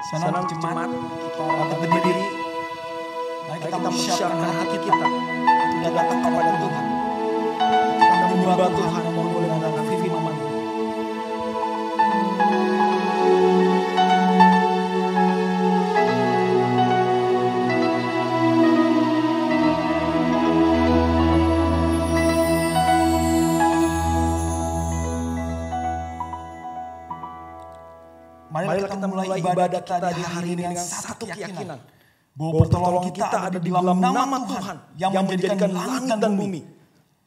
Saudara jemaat, kita berdiri. Mari kita mempersiapkan hati kita untuk datang kepada Tuhan. Kita menyembah Tuhan dan mendengarkan firman Tuhan. Marilah kita mulai ibadah kita di hari ini dengan satu keyakinan bahwa pertolongan kita ada di dalam nama Tuhan yang menjadikan langit dan bumi.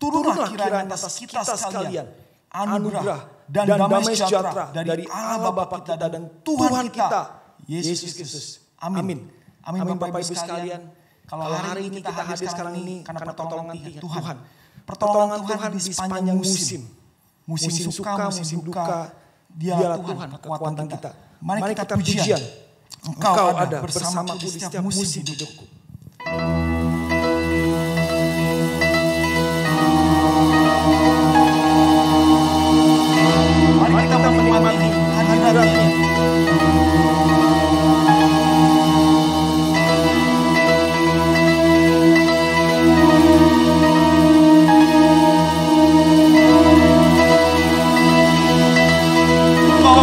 Turunlah kiranya atas kita sekalian anugerah dan damai sejahtera dari Allah Bapa kita dan Tuhan kita Yesus Kristus. Amin. Amin Bapak Ibu sekalian. Kalau hari ini kita hadir sekarang ini karena pertolongan Tuhan. Pertolongan Tuhan di sepanjang musim. Musim suka, musim duka. Dialah Tuhan kekuatan kita. Mari kita pujian. Engkau ada bersamaku di setiap musim hidupku. Mari kita menikmati hadirat-Nya.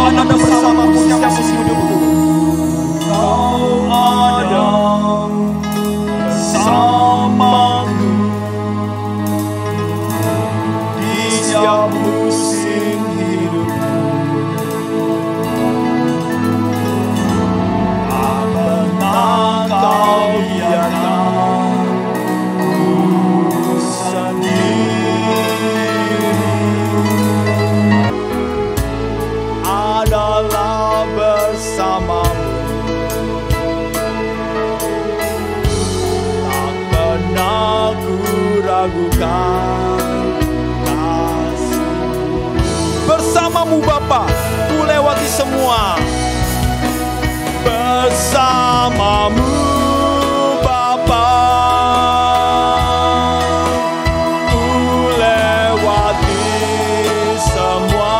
Ada bersamaku setiap musim hidupku. Kau ada bersamaku di setiap musim hidupku. Tak pernah kau biarkan ku sendiri. Adalah bersamamu, tak pernah ku ragukan kasih-Mu. Bersamamu Bapa, ku lewati semua. Bersamamu Bapa, ku lewati semua.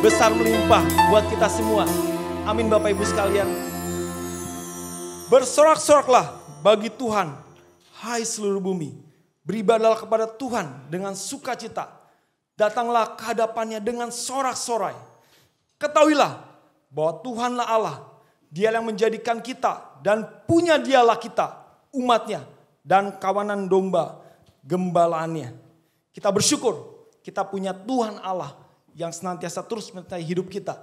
besar melimpah buat kita semua. Amin Bapak Ibu sekalian. Bersorak-soraklah bagi Tuhan, hai seluruh bumi. Beribadahlah kepada Tuhan dengan sukacita. Datanglah ke hadapannya dengan sorak-sorai. Ketahuilah bahwa Tuhanlah Allah. Dia yang menjadikan kita dan punya dialah kita, umatnya dan kawanan domba gembalaannya. Kita bersyukur kita punya Tuhan Allah yang senantiasa terus menyertai hidup kita.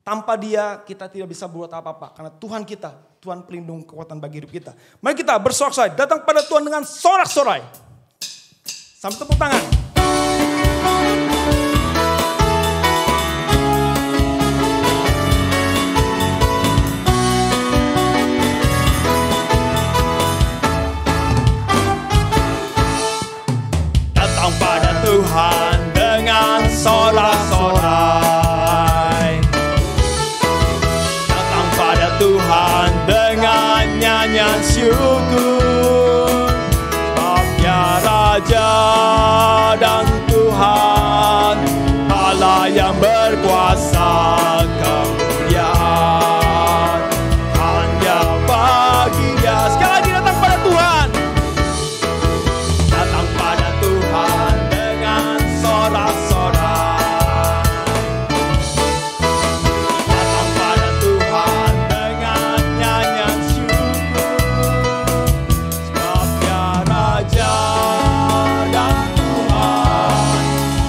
Tanpa Dia kita tidak bisa berbuat apa-apa. Karena Tuhan kita, Tuhan pelindung kekuatan bagi hidup kita. Mari kita bersorak-sorai, datang pada Tuhan dengan sorak-sorai. Sambil tepuk tangan. Datang pada Tuhan dengan sorak-sorai. Datang pada Tuhan dengan nyanyian syukur. Sebab Dia Raja dan Tuhan, Allah yang berkuasa kemuliaan hanya bagi Dia. Sekali lagi datang pada Tuhan. Datang pada Tuhan dengan sorak-sorai. Datang pada Tuhan dengan nyanyian syukur. Sebab Dia Raja dan Tuhan,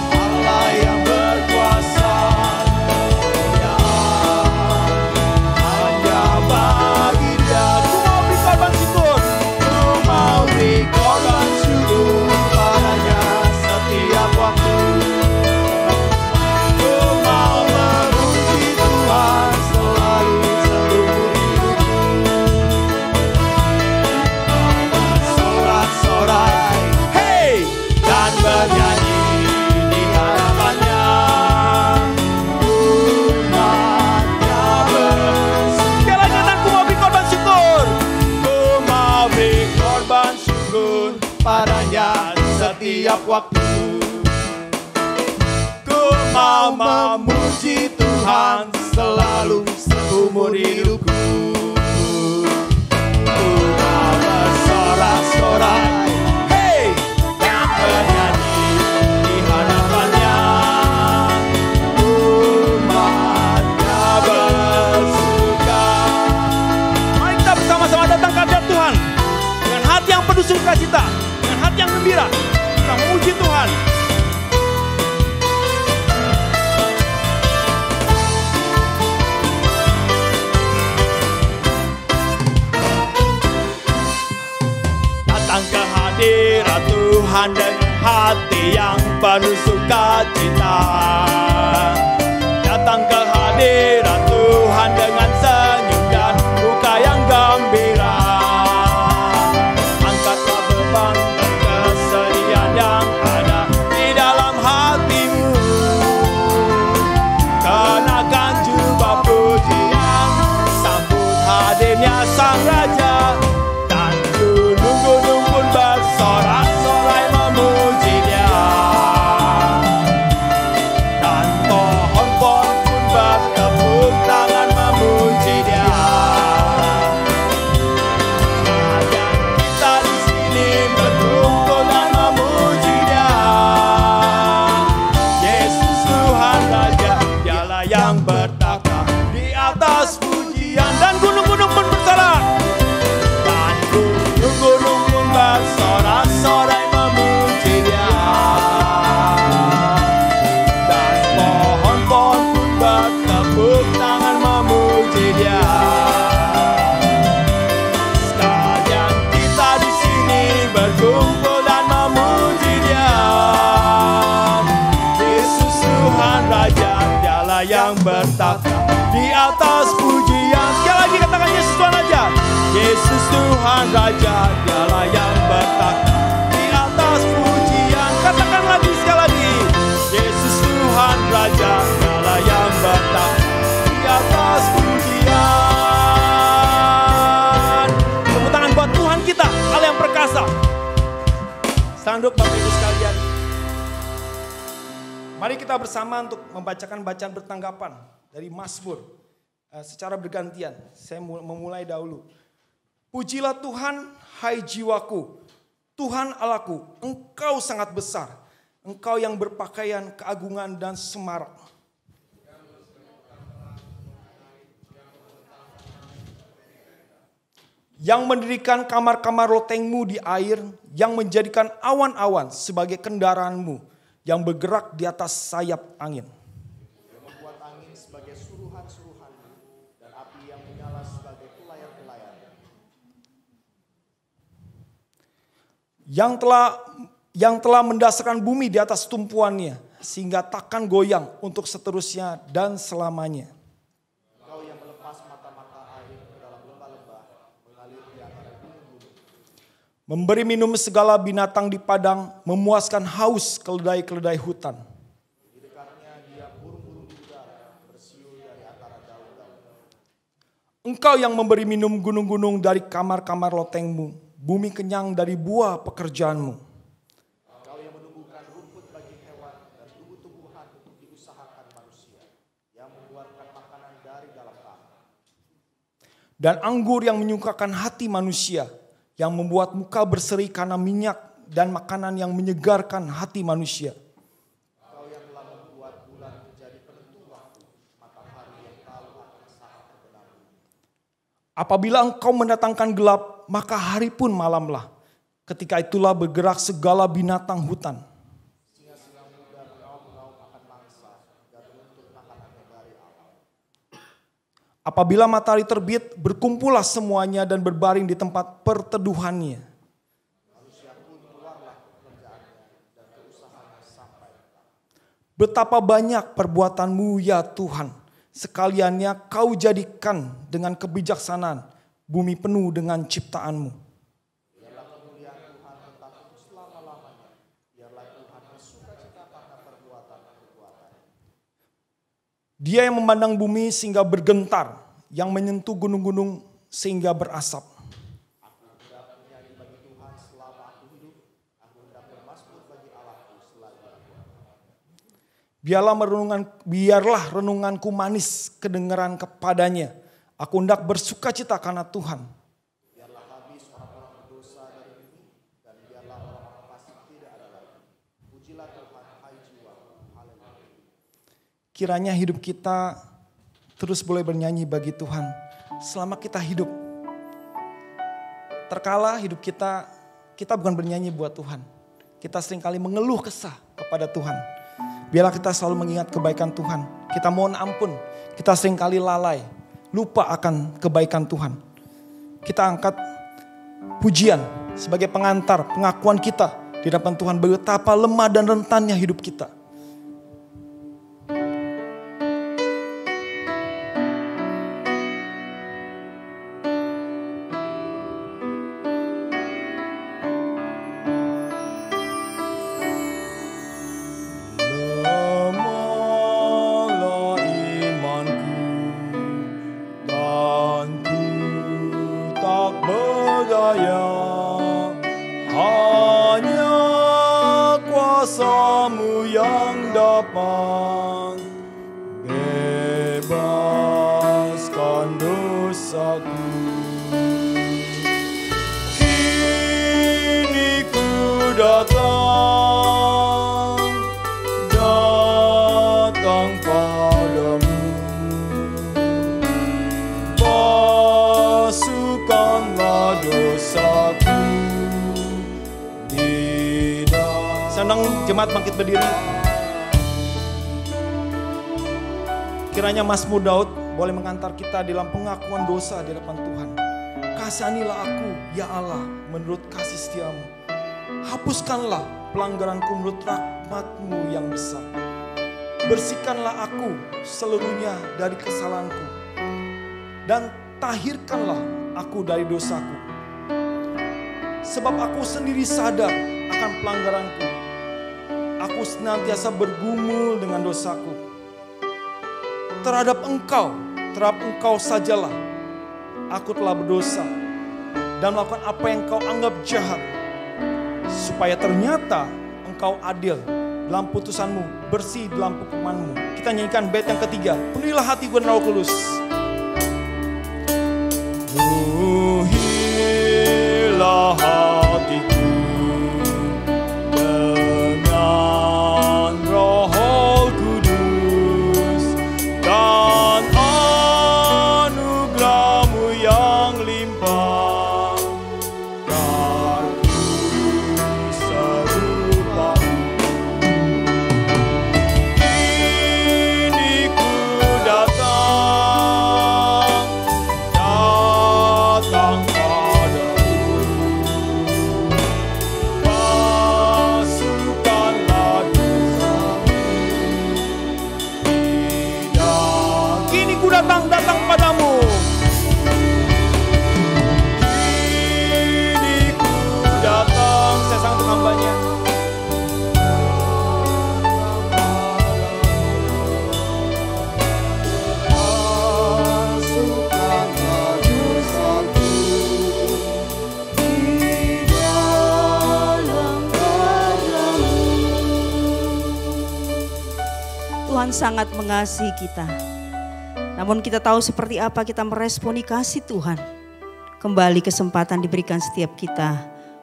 Allah yang berkuasa kemuliaan hanya bagi Dia. Ku mau beri korban syukur padanya setiap waktu. Ku mau memuji Tuhan selalu seumur hidupku. Sorak-sorai, hey, dan bernyanyi di hadapannya. Umatnya bersyukur. Sekali lagi datang, ku mau beri korban syukur. Ku mau beri korban syukur padanya setiap waktu. Ku mau memuji Tuhan selalu seumur hidupku. Ku mau bersorak-sorai, hey, dan bernyanyi di hadapannya. Umatnya bersuka. Mari kita bersama-sama datang ke hadirat Tuhan dengan hati yang penuh sukacita, dengan hati yang gembira. Kita memuji Tuhan. Datang ke hadirat Tuhan dengan hati yang penuh sukacita. Datang ke hadirat Tuhan dengan senyum dan muka yang gembira. Angkatlah beban dan kesedihan yang ada di dalam hatimu. Kenakan jubah pujian, sambut hadirnya Sang Raja. Dan gunung-gunung pun bersorak-sorai memuji Dia. Dan pohon-pohon pun bertepuk tangan memuji Dia. Dan kita di sini berkumpul dan memuji Dia. Yesus Tuhan Raja, Dialah yang bertakhta di atas pujian. Dan gunung-gunung pun bersorak. Dan gunung-gunung pun bersorak-sorai memuji Dia. Dan pohon-pohon pun bertepuk tangan memuji Dia. Sekalian kita di sini berkumpul dan memuji Dia. Yesus Tuhan Raja, Dialah yang bertakhta di atas pujian. Sekali lagi katakan Yesus Tuhan Raja. Yesus Tuhan Raja, Dialah yang bertakhta di atas pujian. Katakan lagi sekali lagi. Yesus Tuhan Raja, Dialah yang bertakhta di atas pujian. Tepuk tangan buat Tuhan kita, Allah yang perkasa. Stand up Bapak Ibu sekalian. Mari Mari kita bersama untuk membacakan bacaan bertanggapan dari Mazmur secara bergantian. Saya memulai dahulu. Pujilah Tuhan, hai jiwaku, Tuhan Allahku, Engkau sangat besar, Engkau yang berpakaian keagungan dan semarak. Yang mendirikan kamar-kamar lotengmu di air, yang menjadikan awan-awan sebagai kendaraanmu, yang bergerak di atas sayap angin. Yang membuat angin sebagai suruhan-suruhanmu, dan api yang menyala sebagai pelayar-pelayar. Yang telah mendasarkan bumi di atas tumpuannya, sehingga takkan goyang untuk seterusnya dan selamanya. Engkau yang melepas mata-mata air ke dalam lembah-lembah, mengalir di antara gunung-gunung. Memberi minum segala binatang di padang, memuaskan haus keledai-keledai hutan. Di dekatnya dia burung-burung di udara, bersiul dari antara daun-daun. Engkau yang memberi minum gunung-gunung dari kamar-kamar lotengmu, bumi kenyang dari buah pekerjaanmu. Engkau yang menumbuhkan rumput bagi hewan dan tumbuh-tumbuhan untuk diusahakan manusia, yang membuatkan makanan dari dalam tanah. Dan anggur yang menyukakan hati manusia, yang membuat muka berseri karena minyak dan makanan yang menyegarkan hati manusia. Engkau yang telah membuat bulan menjadi penentu waktu, matahari yang tahu akan saat terbenam. Apabila engkau mendatangkan gelap, maka hari pun malamlah. Ketika itulah bergerak segala binatang hutan. Singa-singa muda mengaum-ngaum akan mangsa, dan menuntut makanannya dari alam. Apabila matahari terbit, berkumpullah semuanya dan berbaring di tempat perteduhannya. Manusia pun keluarlah pekerjaannya dan keusahaannya sampai. Betapa banyak perbuatanmu ya Tuhan, sekaliannya kau jadikan dengan kebijaksanaan, bumi penuh dengan ciptaanmu. Biarlah kemuliaan Tuhan tetap selama-lamanya. Biarlah Tuhan bersukacita karena perbuatan-perbuatan. Dia yang memandang bumi sehingga bergentar, yang menyentuh gunung-gunung sehingga berasap. Aku hendak menyanyi bagi Tuhan selama aku hidup. Aku hendak bermazmur bagi Allahku selagi aku hidup. Biarlah renunganku manis kedengaran kepadanya. Aku hendak bersukacita karena Tuhan. Biarlah habis orang-orang berdosa dari bumi, dan biarlah orang-orang fasik tidak ada lagi. Pujilah Tuhan, hai jiwaku. Haleluya. Kiranya hidup kita terus boleh bernyanyi bagi Tuhan selama kita hidup. Terkala hidup kita bukan bernyanyi buat Tuhan. Kita seringkali mengeluh kesah kepada Tuhan. Biarlah kita selalu mengingat kebaikan Tuhan. Kita mohon ampun, kita seringkali lalai, lupa akan kebaikan Tuhan. Kita angkat pujian sebagai pengantar pengakuan kita di hadapan Tuhan betapa lemah dan rentannya hidup kita. Jemaat bangkit berdiri. Kiranya Mazmur Daud boleh mengantar kita dalam pengakuan dosa di hadapan Tuhan. Kasihanilah aku, ya Allah, menurut kasih setiamu. Hapuskanlah pelanggaranku menurut rahmat-Mu yang besar. Bersihkanlah aku seluruhnya dari kesalahanku. Dan tahirkanlah aku dari dosaku. Sebab aku sendiri sadar akan pelanggaranku. Aku senantiasa bergumul dengan dosaku. Terhadap engkau sajalah aku telah berdosa dan melakukan apa yang kau anggap jahat. Supaya ternyata engkau adil dalam putusanmu, bersih dalam hukumanmu. Kita nyanyikan bait yang ketiga. Penuhilah hatiku dengan Roh Kudus. Penuhilah hatiku dengan Roh Kudus dan anugerah-Mu yang limpah, agar ku serupa. Ini ku datang padamu. Masukkanlah dosa-Mu di dalam. Kini ku datang padamu. Kini ku datang. Saya sangat hambanya. Masukkanlah dosa-Ku di dalam darah-Mu. Tuhan sangat mengasihi kita. Namun kita tahu seperti apa kita meresponi kasih Tuhan. Kembali kesempatan diberikan setiap kita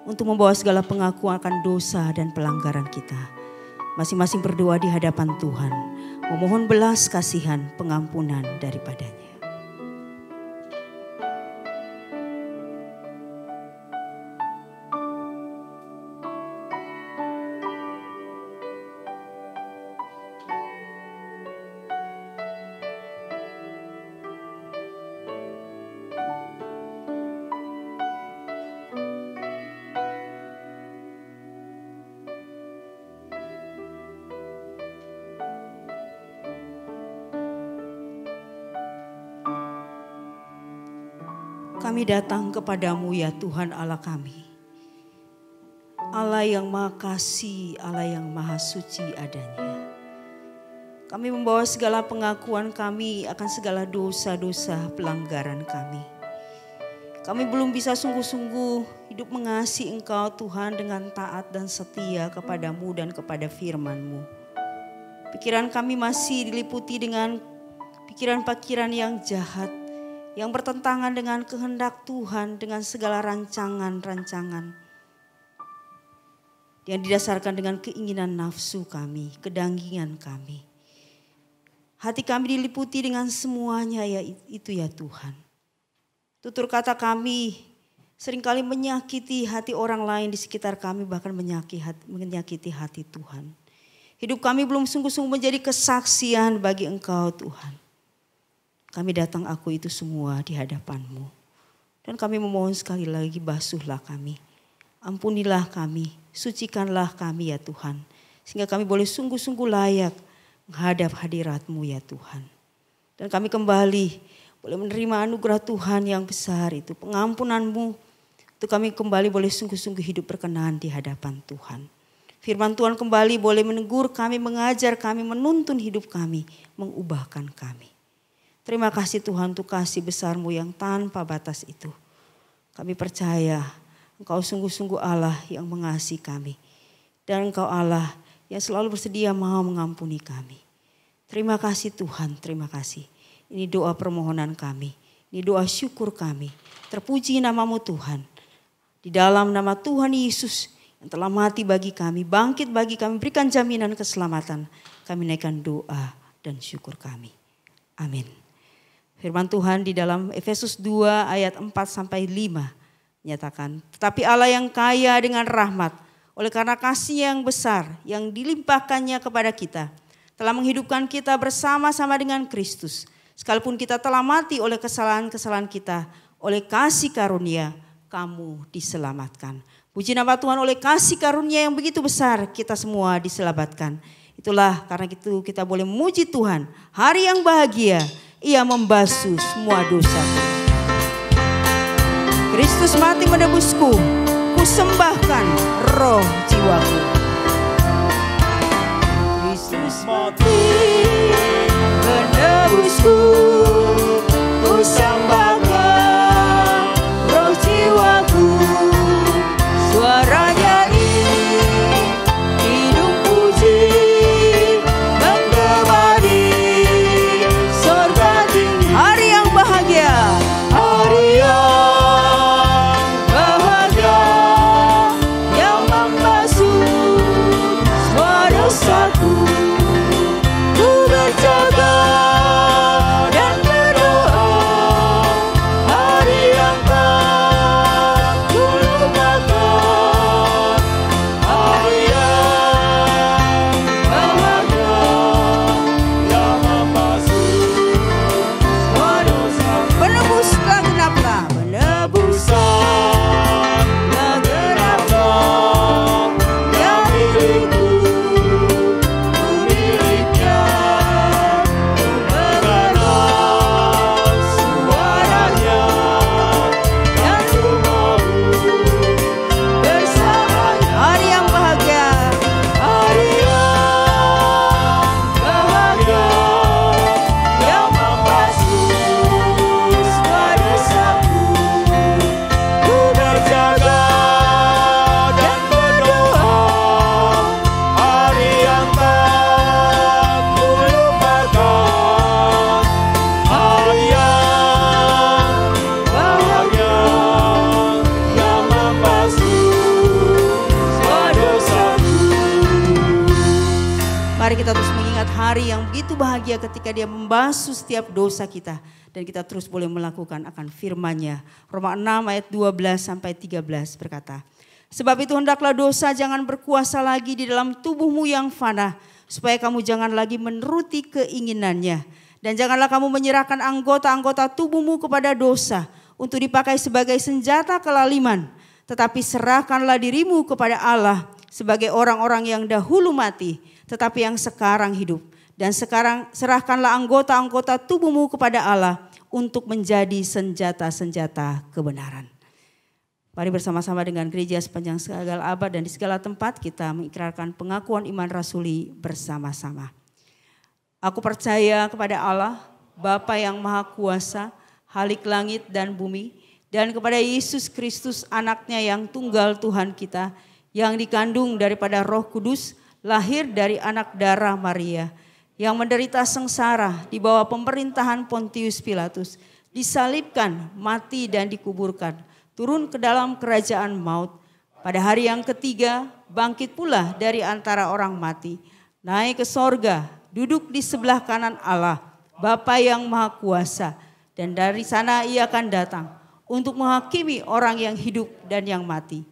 untuk membawa segala pengakuan akan dosa dan pelanggaran kita. Masing-masing berdoa di hadapan Tuhan, memohon belas kasihan pengampunan daripadanya. Kami datang kepadamu ya Tuhan Allah kami. Allah yang maha kasih, Allah yang maha suci adanya. Kami membawa segala pengakuan kami akan segala dosa-dosa pelanggaran kami. Kami belum bisa sungguh-sungguh hidup mengasihi Engkau Tuhan dengan taat dan setia kepadamu dan kepada firman-Mu. Pikiran kami masih diliputi dengan pikiran-pikiran yang jahat, yang bertentangan dengan kehendak Tuhan, dengan segala rancangan-rancangan yang didasarkan dengan keinginan nafsu kami, kedanggingan kami. Hati kami diliputi dengan semuanya ya itu ya Tuhan. Tutur kata kami seringkali menyakiti hati orang lain di sekitar kami, bahkan menyakiti hati Tuhan. Hidup kami belum sungguh-sungguh menjadi kesaksian bagi Engkau Tuhan. Kami datang aku itu semua di hadapan-Mu. Dan kami memohon sekali lagi, basuhlah kami. Ampunilah kami, sucikanlah kami ya Tuhan. Sehingga kami boleh sungguh-sungguh layak menghadap hadirat-Mu ya Tuhan. Dan kami kembali boleh menerima anugerah Tuhan yang besar itu. Pengampunan-Mu. Itu kami kembali boleh sungguh-sungguh hidup berkenan di hadapan Tuhan. Firman Tuhan kembali boleh menegur kami, mengajar kami, menuntun hidup kami, mengubahkan kami. Terima kasih Tuhan untuk kasih besar-Mu yang tanpa batas itu. Kami percaya Engkau sungguh-sungguh Allah yang mengasihi kami. Dan Engkau Allah yang selalu bersedia mau mengampuni kami. Terima kasih Tuhan, terima kasih. Ini doa permohonan kami, ini doa syukur kami. Terpuji nama-Mu Tuhan. Di dalam nama Tuhan Yesus yang telah mati bagi kami, bangkit bagi kami, berikan jaminan keselamatan. Kami naikkan doa dan syukur kami. Amin. Firman Tuhan di dalam Efesus 2 ayat 4-5 menyatakan, tetapi Allah yang kaya dengan rahmat, oleh karena kasih yang besar yang dilimpahkannya kepada kita, telah menghidupkan kita bersama-sama dengan Kristus. Sekalipun kita telah mati oleh kesalahan-kesalahan kita, oleh kasih karunia kamu diselamatkan. Puji nama Tuhan, oleh kasih karunia yang begitu besar kita semua diselamatkan. Itulah karena itu kita boleh memuji Tuhan. Hari yang bahagia, Ia membasuh semua dosaku. Kristus mati menebusku, ku sembahkan roh jiwaku. Kristus mati menebusku, ku sembahkan roh jiwaku. Suara nyanyi, hidup puji kita terus mengingat hari yang begitu bahagia ketika dia membasuh setiap dosa kita. Dan kita terus boleh melakukan akan firman-Nya. Roma 6 ayat 12 sampai 13 berkata, sebab itu hendaklah dosa jangan berkuasa lagi di dalam tubuhmu yang fana, supaya kamu jangan lagi menuruti keinginannya. Dan janganlah kamu menyerahkan anggota-anggota tubuhmu kepada dosa untuk dipakai sebagai senjata kelaliman. Tetapi serahkanlah dirimu kepada Allah sebagai orang-orang yang dahulu mati, tetapi yang sekarang hidup. Dan sekarang serahkanlah anggota-anggota tubuhmu kepada Allah untuk menjadi senjata-senjata kebenaran. Mari bersama-sama dengan gereja sepanjang segala abad dan di segala tempat kita mengikrarkan pengakuan iman rasuli bersama-sama. Aku percaya kepada Allah, Bapa yang Maha Kuasa, Halik langit dan bumi, dan kepada Yesus Kristus anaknya yang tunggal Tuhan kita, yang dikandung daripada Roh Kudus, lahir dari anak darah Maria, yang menderita sengsara di bawah pemerintahan Pontius Pilatus, disalibkan, mati dan dikuburkan, turun ke dalam kerajaan maut. Pada hari yang ketiga bangkit pula dari antara orang mati, naik ke sorga, duduk di sebelah kanan Allah, Bapa yang Maha Kuasa, dan dari sana ia akan datang untuk menghakimi orang yang hidup dan yang mati.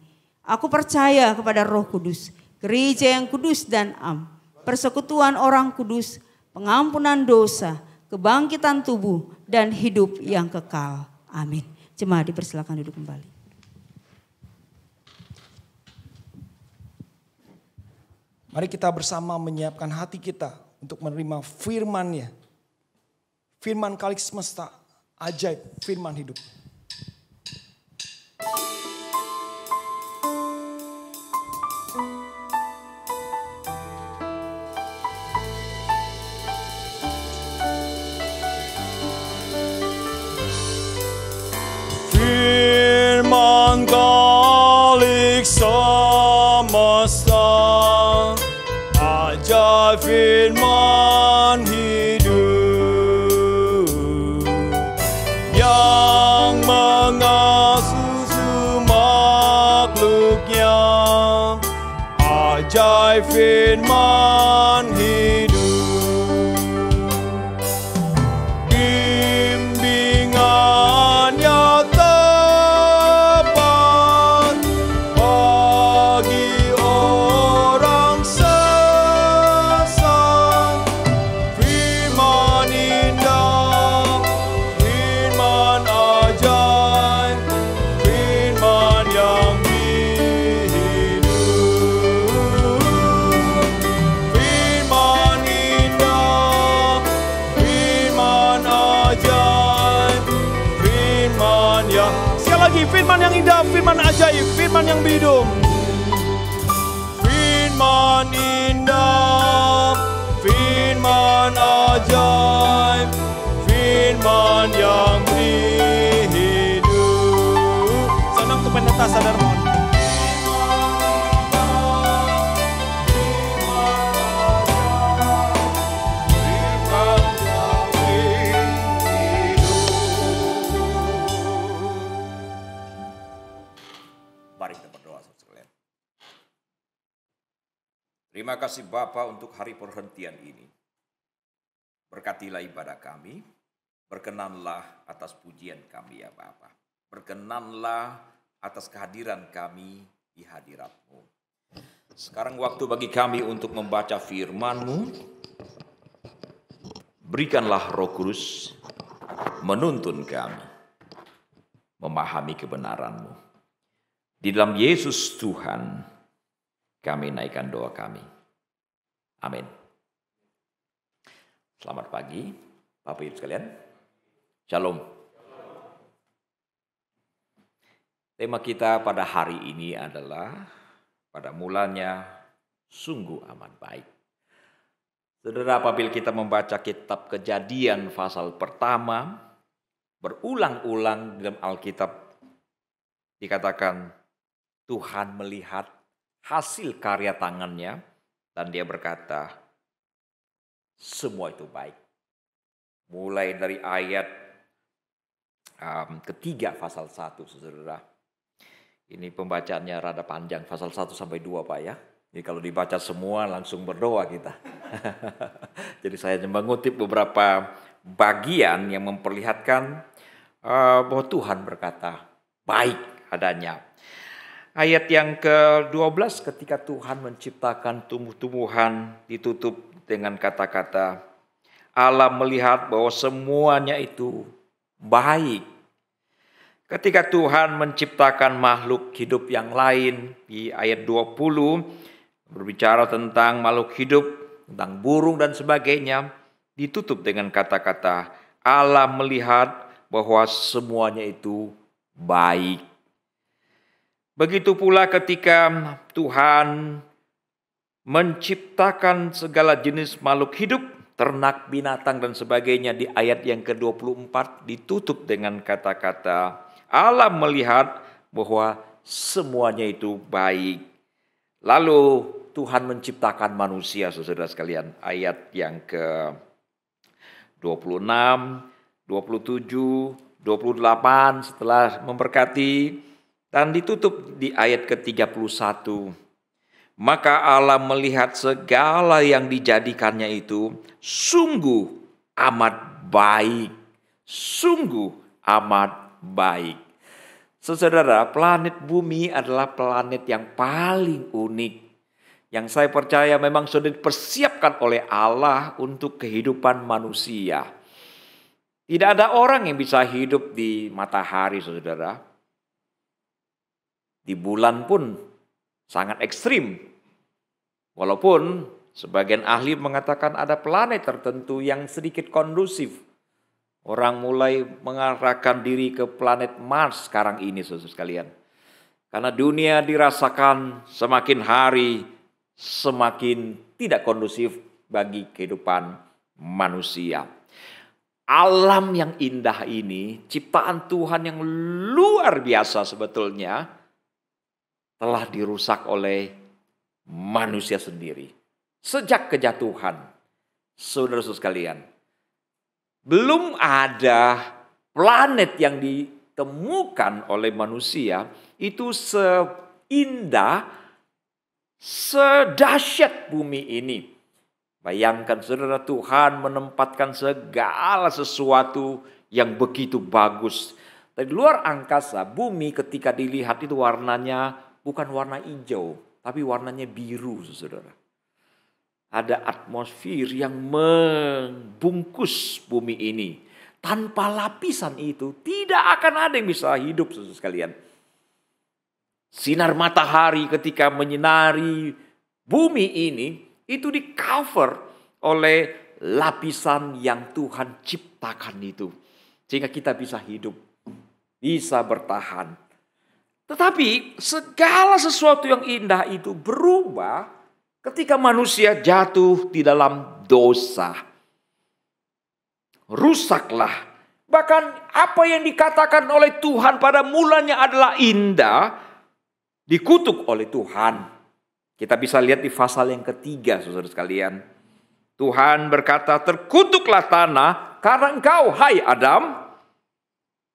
Aku percaya kepada Roh Kudus, gereja yang kudus dan am, persekutuan orang kudus, pengampunan dosa, kebangkitan tubuh, dan hidup yang kekal. Amin. Jemaat dipersilakan duduk kembali. Mari kita bersama menyiapkan hati kita untuk menerima firman-Nya. Firman Kalik Semesta, ajaib, firman hidup. Firman Kalik Semesta, ajaib firman hidup yang mengasuh makhluknya, ajaib firman hidup. Bimbingannya tepat bagi orang sesat, firman indah, firman ajaib, firman yang hidup. Firman indah, firman ajaib, firman yang, sekali lagi, firman yang indah, firman ajaib, firman yang hidup. Firman indah, firman ajaib, firman yang hidup. Senang untuk pentas sadar mohon. Mari kita berdoa sekalian. Terima kasih Bapa untuk hari perhentian ini. Berkatilah ibadah kami, berkenanlah atas pujian kami ya Bapa. Berkenanlah atas kehadiran kami di hadirat-Mu. Sekarang waktu bagi kami untuk membaca firman-Mu. Berikanlah Roh Kudus menuntun kami, memahami kebenaran-Mu. Di dalam Yesus Tuhan, kami naikkan doa kami. Amin. Selamat pagi, Bapak Ibu sekalian. Shalom. Tema kita pada hari ini adalah pada mulanya sungguh amat baik. Saudara, apabila kita membaca kitab Kejadian pasal pertama, berulang-ulang dalam Alkitab dikatakan Tuhan melihat hasil karya tangannya dan dia berkata, semua itu baik. Mulai dari ayat ketiga pasal 1, saudara. Ini pembacaannya rada panjang, pasal 1 sampai 2 Pak ya. Jadi kalau dibaca semua langsung berdoa kita. Jadi saya mengutip beberapa bagian yang memperlihatkan bahwa Tuhan berkata, baik adanya. Ayat yang ke-12, ketika Tuhan menciptakan tumbuh-tumbuhan, ditutup dengan kata-kata, Allah melihat bahwa semuanya itu baik. Ketika Tuhan menciptakan makhluk hidup yang lain, di ayat 20, berbicara tentang makhluk hidup, tentang burung dan sebagainya, ditutup dengan kata-kata, Allah melihat bahwa semuanya itu baik. Begitu pula ketika Tuhan menciptakan segala jenis makhluk hidup, ternak, binatang, dan sebagainya, di ayat yang ke-24 ditutup dengan kata-kata, Allah melihat bahwa semuanya itu baik. Lalu Tuhan menciptakan manusia, saudara sekalian. Ayat yang ke-26, 27, 28 setelah memberkati, dan ditutup di ayat ke-31. Maka Allah melihat segala yang dijadikannya itu sungguh amat baik. Sungguh amat baik. Saudara, planet bumi adalah planet yang paling unik. Yang saya percaya memang sudah dipersiapkan oleh Allah untuk kehidupan manusia. Tidak ada orang yang bisa hidup di matahari, saudara. Di bulan pun sangat ekstrim. Walaupun sebagian ahli mengatakan ada planet tertentu yang sedikit kondusif. Orang mulai mengarahkan diri ke planet Mars sekarang ini, saudara sekalian. Karena dunia dirasakan semakin hari semakin tidak kondusif bagi kehidupan manusia. Alam yang indah ini, ciptaan Tuhan yang luar biasa sebetulnya, telah dirusak oleh manusia sendiri. Sejak kejatuhan, saudara-saudara sekalian, belum ada planet yang ditemukan oleh manusia itu seindah, sedahsyat bumi ini. Bayangkan saudara, Tuhan menempatkan segala sesuatu yang begitu bagus. Dari luar angkasa, bumi ketika dilihat itu warnanya bukan warna hijau, tapi warnanya biru, saudara. Ada atmosfer yang membungkus bumi ini. Tanpa lapisan itu, tidak akan ada yang bisa hidup, saudara sekalian. Sinar matahari ketika menyinari bumi ini, itu di cover oleh lapisan yang Tuhan ciptakan itu. Sehingga kita bisa hidup, bisa bertahan. Tetapi segala sesuatu yang indah itu berubah ketika manusia jatuh di dalam dosa. Rusaklah. Bahkan apa yang dikatakan oleh Tuhan pada mulanya adalah indah, dikutuk oleh Tuhan. Kita bisa lihat di pasal yang ketiga, saudara sekalian. Tuhan berkata, terkutuklah tanah karena engkau, hai Adam,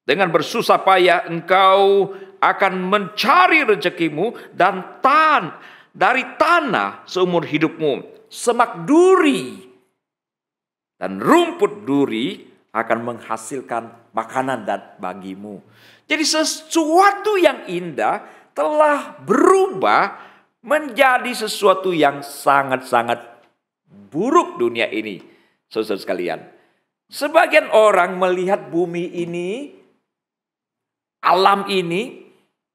dengan bersusah payah engkau akan mencari rezekimu dan dari tanah seumur hidupmu. Semak duri dan rumput duri akan menghasilkan makanan bagimu. Jadi sesuatu yang indah telah berubah menjadi sesuatu yang sangat-sangat buruk dunia ini, saudara sekalian. Sebagian orang melihat bumi ini, alam ini,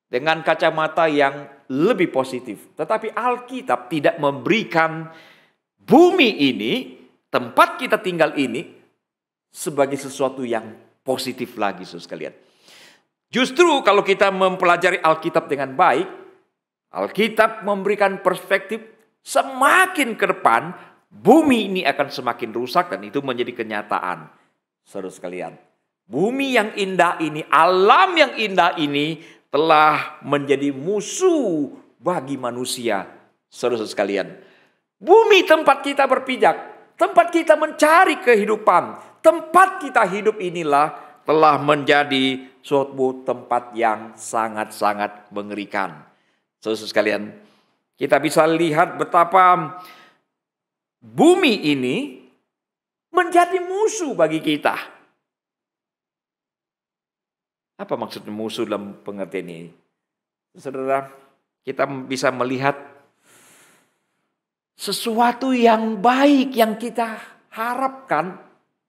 dengan kacamata yang lebih positif. Tetapi Alkitab tidak memberikan bumi ini, tempat kita tinggal ini, sebagai sesuatu yang positif lagi, saudara sekalian. Justru kalau kita mempelajari Alkitab dengan baik, Alkitab memberikan perspektif semakin ke depan, bumi ini akan semakin rusak dan itu menjadi kenyataan. Saudara sekalian, bumi yang indah ini, alam yang indah ini telah menjadi musuh bagi manusia. Saudara sekalian, bumi tempat kita berpijak, tempat kita mencari kehidupan, tempat kita hidup inilah telah menjadi suatu tempat yang sangat-sangat mengerikan. Saudara sekalian, kita bisa lihat betapa bumi ini menjadi musuh bagi kita. Apa maksudnya musuh dalam pengertian ini? Saudara, kita bisa melihat sesuatu yang baik yang kita harapkan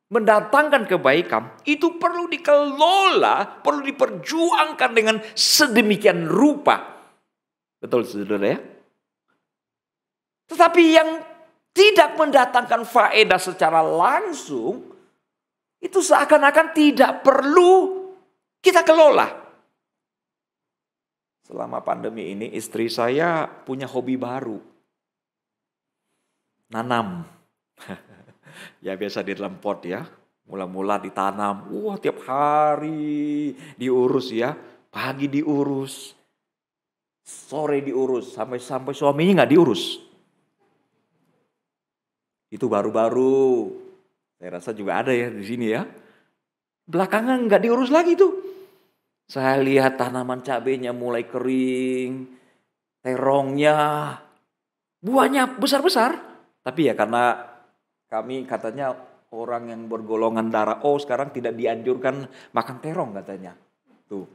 mendatangkan kebaikan, itu perlu dikelola, perlu diperjuangkan dengan sedemikian rupa. Betul saudara ya? Tetapi yang tidak mendatangkan faedah secara langsung, itu seakan-akan tidak perlu kita kelola. Selama pandemi ini istri saya punya hobi baru. Nanam. Ya biasa di dalam pot ya. Mula-mula ditanam. Wah tiap hari diurus ya. Pagi diurus. Sore diurus. Sampai suaminya gak diurus. Itu baru-baru. Saya rasa juga ada ya di sini ya. Belakangan gak diurus lagi tuh. Saya lihat tanaman cabenya mulai kering. Terongnya. Buahnya besar-besar. Tapi ya karena kami katanya orang yang bergolongan darah O sekarang tidak dianjurkan makan terong katanya. Tuh.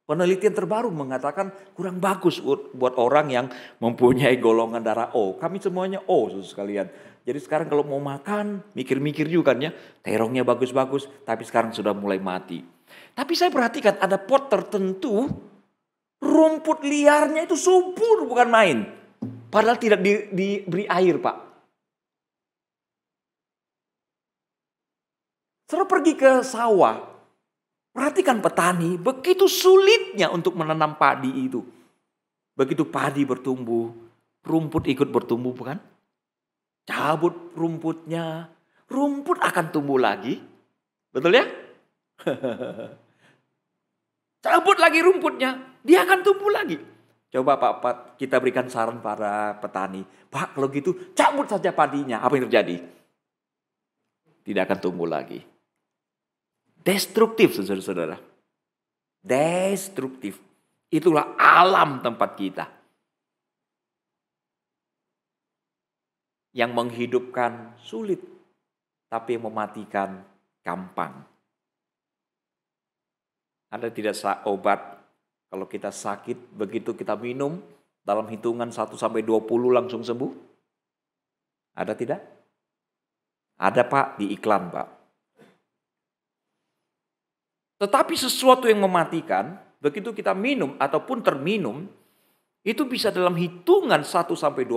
Penelitian terbaru mengatakan kurang bagus buat orang yang mempunyai golongan darah O. Kami semuanya O sekalian. Jadi sekarang kalau mau makan mikir-mikir juga kan ya. Terongnya bagus-bagus tapi sekarang sudah mulai mati. Tapi saya perhatikan ada pot tertentu rumput liarnya itu subur bukan main. Padahal tidak diberi air Pak. Setelah pergi ke sawah, perhatikan petani, begitu sulitnya untuk menanam padi itu. Begitu padi bertumbuh, rumput ikut bertumbuh bukan? Cabut rumputnya, rumput akan tumbuh lagi. Betul ya? Cabut lagi rumputnya, dia akan tumbuh lagi. Coba Pak, kita berikan saran para petani. Pak, kalau gitu cabut saja padinya. Apa yang terjadi? Tidak akan tumbuh lagi. Destruktif saudara-saudara. Destruktif. Itulah alam tempat kita. Yang menghidupkan sulit. Tapi yang mematikan gampang. Ada tidak obat kalau kita sakit begitu kita minum dalam hitungan 1-20 langsung sembuh? Ada tidak? Ada Pak di iklan Pak. Tetapi sesuatu yang mematikan, begitu kita minum ataupun terminum, itu bisa dalam hitungan 1-20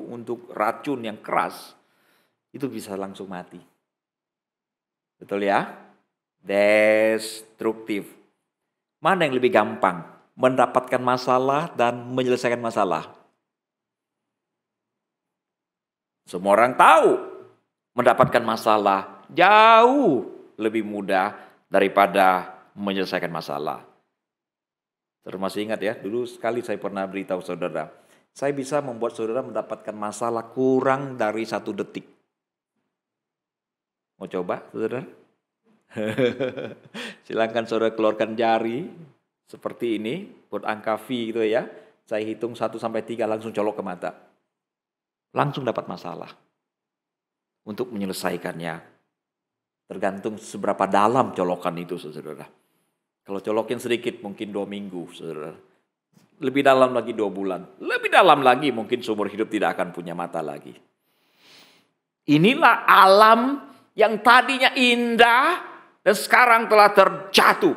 untuk racun yang keras, itu bisa langsung mati. Betul ya? Destruktif. Mana yang lebih gampang? Mendapatkan masalah dan menyelesaikan masalah. Semua orang tahu mendapatkan masalah jauh lebih mudah daripada menyelesaikan masalah. Masih ingat ya, dulu sekali saya pernah beritahu saudara, saya bisa membuat saudara mendapatkan masalah kurang dari 1 detik. Mau coba saudara? Silakan saudara keluarkan jari seperti ini, buat angka V gitu ya. Saya hitung 1-3 langsung colok ke mata. Langsung dapat masalah. Untuk menyelesaikannya. Tergantung seberapa dalam colokan itu saudara. Kalau colokin sedikit mungkin 2 minggu saudara. Lebih dalam lagi 2 bulan. Lebih dalam lagi mungkin seumur hidup tidak akan punya mata lagi. Inilah alam yang tadinya indah dan sekarang telah terjatuh.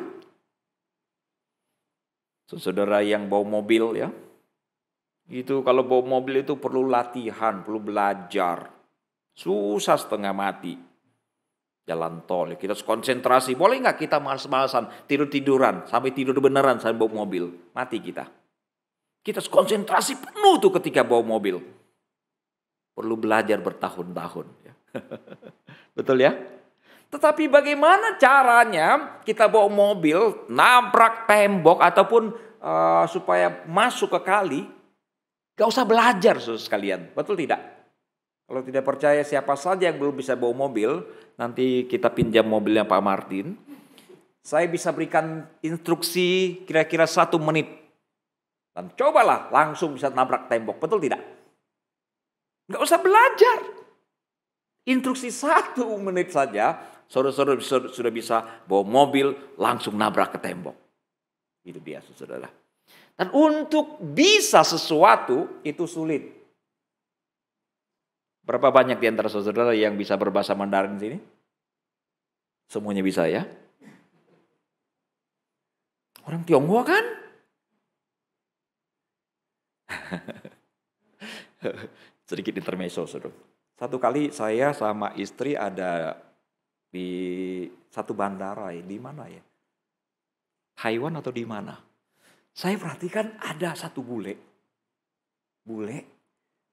Saudara yang bawa mobil ya. Itu kalau bawa mobil itu perlu latihan, perlu belajar. Susah setengah mati. Jalan tol, kita harus konsentrasi. Boleh nggak kita malas-malasan, tidur-tiduran, sampai tidur beneran sampai bawa mobil. Mati kita. Kita harus konsentrasi penuh tuh ketika bawa mobil. Perlu belajar bertahun-tahun. Betul ya? Tetapi bagaimana caranya kita bawa mobil, nabrak tembok ataupun supaya masuk ke kali. Gak usah belajar sekalian, betul tidak? Kalau tidak percaya siapa saja yang belum bisa bawa mobil, nanti kita pinjam mobilnya Pak Martin. Saya bisa berikan instruksi kira-kira 1 menit. Dan cobalah langsung bisa nabrak tembok, betul tidak? Gak usah belajar. Instruksi 1 menit saja, saudara-saudara sudah bisa bawa mobil langsung nabrak ke tembok. Itu dia saudara. Dan untuk bisa sesuatu itu sulit. Berapa banyak di antara saudara yang bisa berbahasa Mandarin di sini? Semuanya bisa ya? Orang Tionghoa kan? Sedikit intermezzo, saudara. Satu kali saya sama istri ada di satu bandara, di mana ya? Taiwan atau di mana? Saya perhatikan ada satu bule,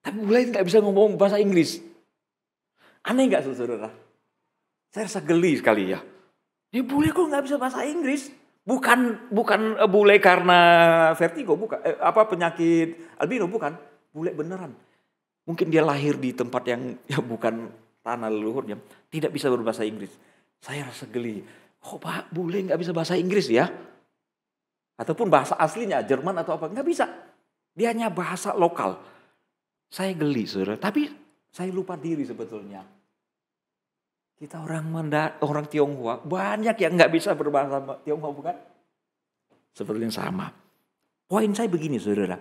tapi bule nggak bisa ngomong bahasa Inggris. Aneh nggak saudara? Saya rasa geli sekali ya. Ini bule kok nggak bisa bahasa Inggris? Bukan bule karena vertigo, bukan penyakit albino, bukan. Bule beneran. Mungkin dia lahir di tempat yang bukan tanah leluhurnya, tidak bisa berbahasa Inggris. Saya rasa geli. Kok Pak bule nggak bisa bahasa Inggris ya? Ataupun bahasa aslinya Jerman atau apa, nggak bisa. Dia hanya bahasa lokal. Saya geli saudara, tapi saya lupa diri sebetulnya. Kita orang Tionghoa banyak yang nggak bisa berbahasa Tionghoa, bukan? Seperti yang sama. Poin saya begini saudara.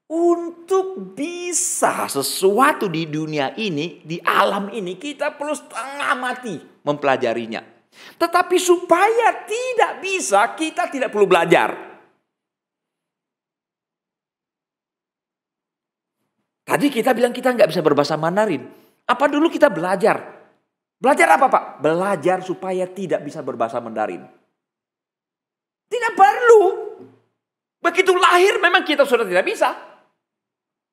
Untuk bisa sesuatu di dunia ini, di alam ini, kita perlu setengah mati mempelajarinya. Tetapi supaya tidak bisa, kita tidak perlu belajar. Tadi kita bilang kita nggak bisa berbahasa Mandarin. Apa dulu kita belajar? Belajar apa Pak? Belajar supaya tidak bisa berbahasa Mandarin. Tidak perlu. Begitu lahir memang kita sudah tidak bisa.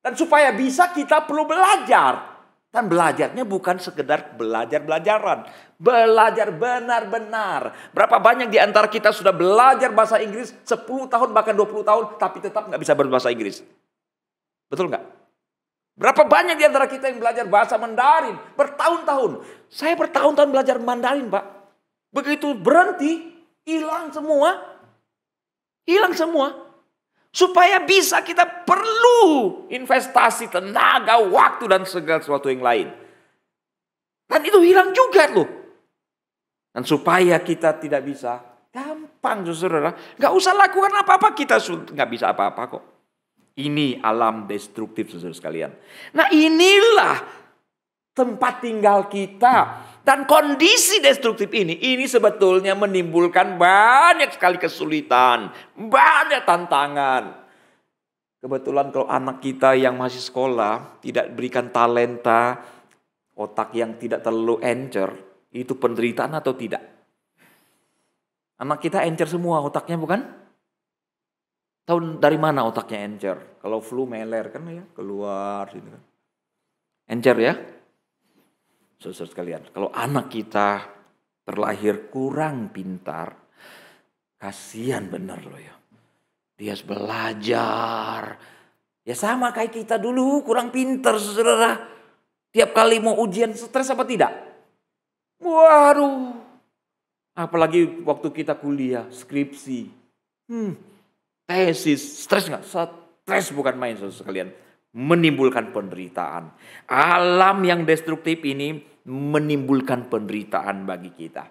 Dan supaya bisa kita perlu belajar. Dan belajarnya bukan sekedar belajar-belajaran. Belajar benar-benar. Berapa banyak di antara kita sudah belajar bahasa Inggris 10 tahun bahkan 20 tahun. Tapi tetap nggak bisa berbahasa Inggris. Betul nggak? Berapa banyak di antara kita yang belajar bahasa Mandarin bertahun-tahun. Saya bertahun-tahun belajar Mandarin Pak. Begitu berhenti hilang semua. Hilang semua. Supaya bisa kita perlu investasi tenaga, waktu dan segala sesuatu yang lain. Dan itu hilang juga loh. Dan supaya kita tidak bisa, gampang saudara. Gak usah lakukan apa-apa, kita gak bisa apa-apa kok. Ini alam destruktif saudara sekalian. Nah inilah tempat tinggal kita. Dan kondisi destruktif ini sebetulnya menimbulkan banyak sekali kesulitan, banyak tantangan. Kebetulan kalau anak kita yang masih sekolah tidak berikan talenta, otak yang tidak terlalu encer, itu penderitaan atau tidak? Anak kita encer semua otaknya bukan? Tahu dari mana otaknya encer? Kalau flu meler kan ya, keluar gitu kan. Encer ya? Saudara sekalian, kalau anak kita terlahir kurang pintar, kasihan bener loh ya. Dia harus belajar. Ya sama kayak kita dulu kurang pintar saudara. Tiap kali mau ujian stres apa tidak? Waduh. Apalagi waktu kita kuliah, skripsi. Tesis, stres nggak? Stres bukan main saudara sekalian. Menimbulkan penderitaan. Alam yang destruktif ini menimbulkan penderitaan bagi kita.